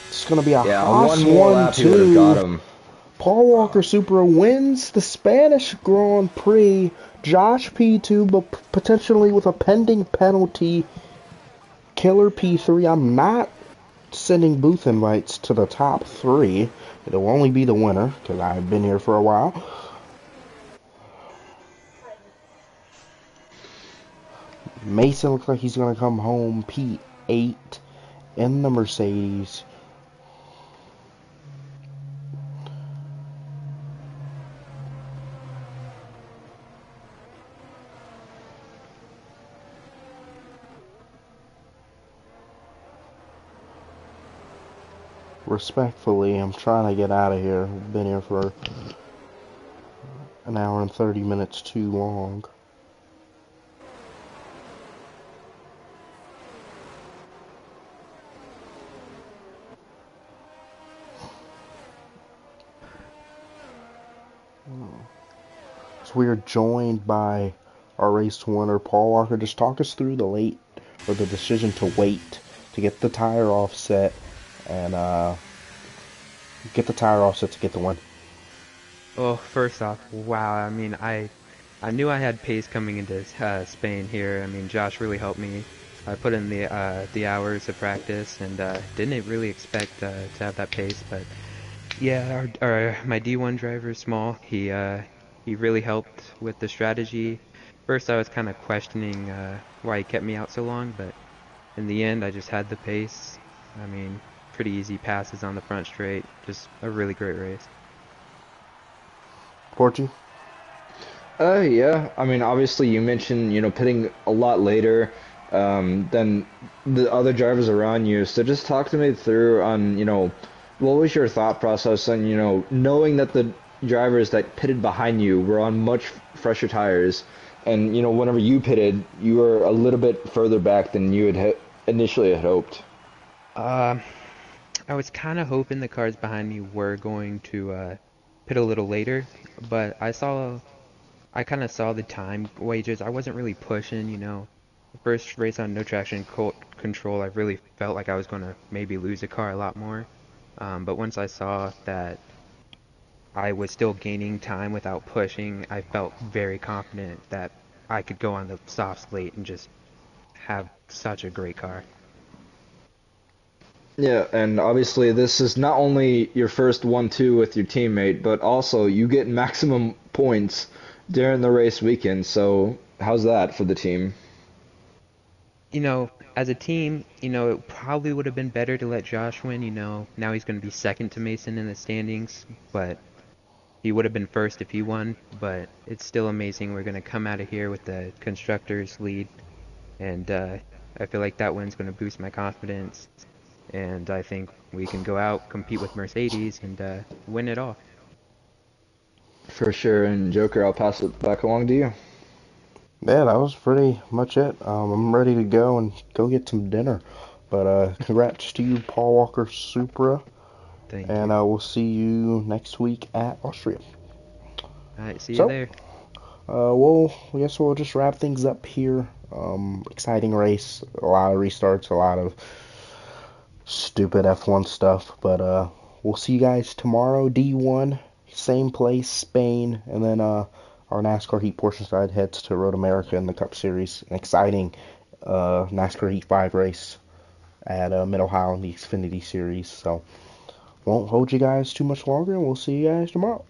It's gonna be a yeah, Haas one more lap, he would have got him. Paul Walker Supra wins the Spanish Grand Prix. Josh P2, but potentially with a pending penalty. Killer P3. I'm not sending booth invites to the top 3. It'll only be the winner, because I've been here for a while. Mason looks like he's going to come home P8 in the Mercedes. Respectfully, I'm trying to get out of here. I've been here for an hour and 30 minutes too long. So we are joined by our race winner, Paul Walker. Just talk us through the decision to wait to get the tire offset and get the tire offset to get the win. Well, first off, wow. I mean, I knew I had pace coming into Spain here. I mean, Josh really helped me. I put in the hours of practice and didn't really expect to have that pace, but yeah, my D1 driver, Small, he really helped with the strategy. First, I was kind of questioning why he kept me out so long, but in the end, I just had the pace. I mean, pretty easy passes on the front straight. Just a really great race. Porgy? Yeah. I mean, obviously, you mentioned, pitting a lot later than the other drivers around you. So just talk to me through on, what was your thought process on, knowing that the drivers that pitted behind you were on much fresher tires, and, whenever you pitted, you were a little bit further back than you had initially had hoped. I was kind of hoping the cars behind me were going to pit a little later, but I kind of saw the time wages. I wasn't really pushing, The first race on no traction control, I really felt like I was going to maybe lose the car a lot more. But once I saw that I was still gaining time without pushing, I felt very confident that I could go on the soft slate and just have such a great car. Yeah, and obviously this is not only your first 1-2 with your teammate, but also you get maximum points during the race weekend. So how's that for the team? As a team, it probably would have been better to let Josh win. Now he's going to be second to Mason in the standings, but he would have been first if he won. But it's still amazing. We're going to come out of here with the constructors lead, and I feel like that win's going to boost my confidence. And I think we can go out, compete with Mercedes, and win it all. For sure. And Joker, I'll pass it back along to you. Yeah, that was pretty much it. I'm ready to go and go get some dinner. But congrats to you, Paul Walker Supra. Thank and you. we'll see you next week at Austria. All right, see you there. Well, I guess we'll just wrap things up here. Exciting race, a lot of restarts, a lot of stupid F1 stuff, but we'll see you guys tomorrow. D1, same place, Spain, and then our NASCAR Heat portion side heads to Road America in the Cup Series. An exciting NASCAR Heat 5 race at Mid-Ohio in the Xfinity Series. So won't hold you guys too much longer, and we'll see you guys tomorrow.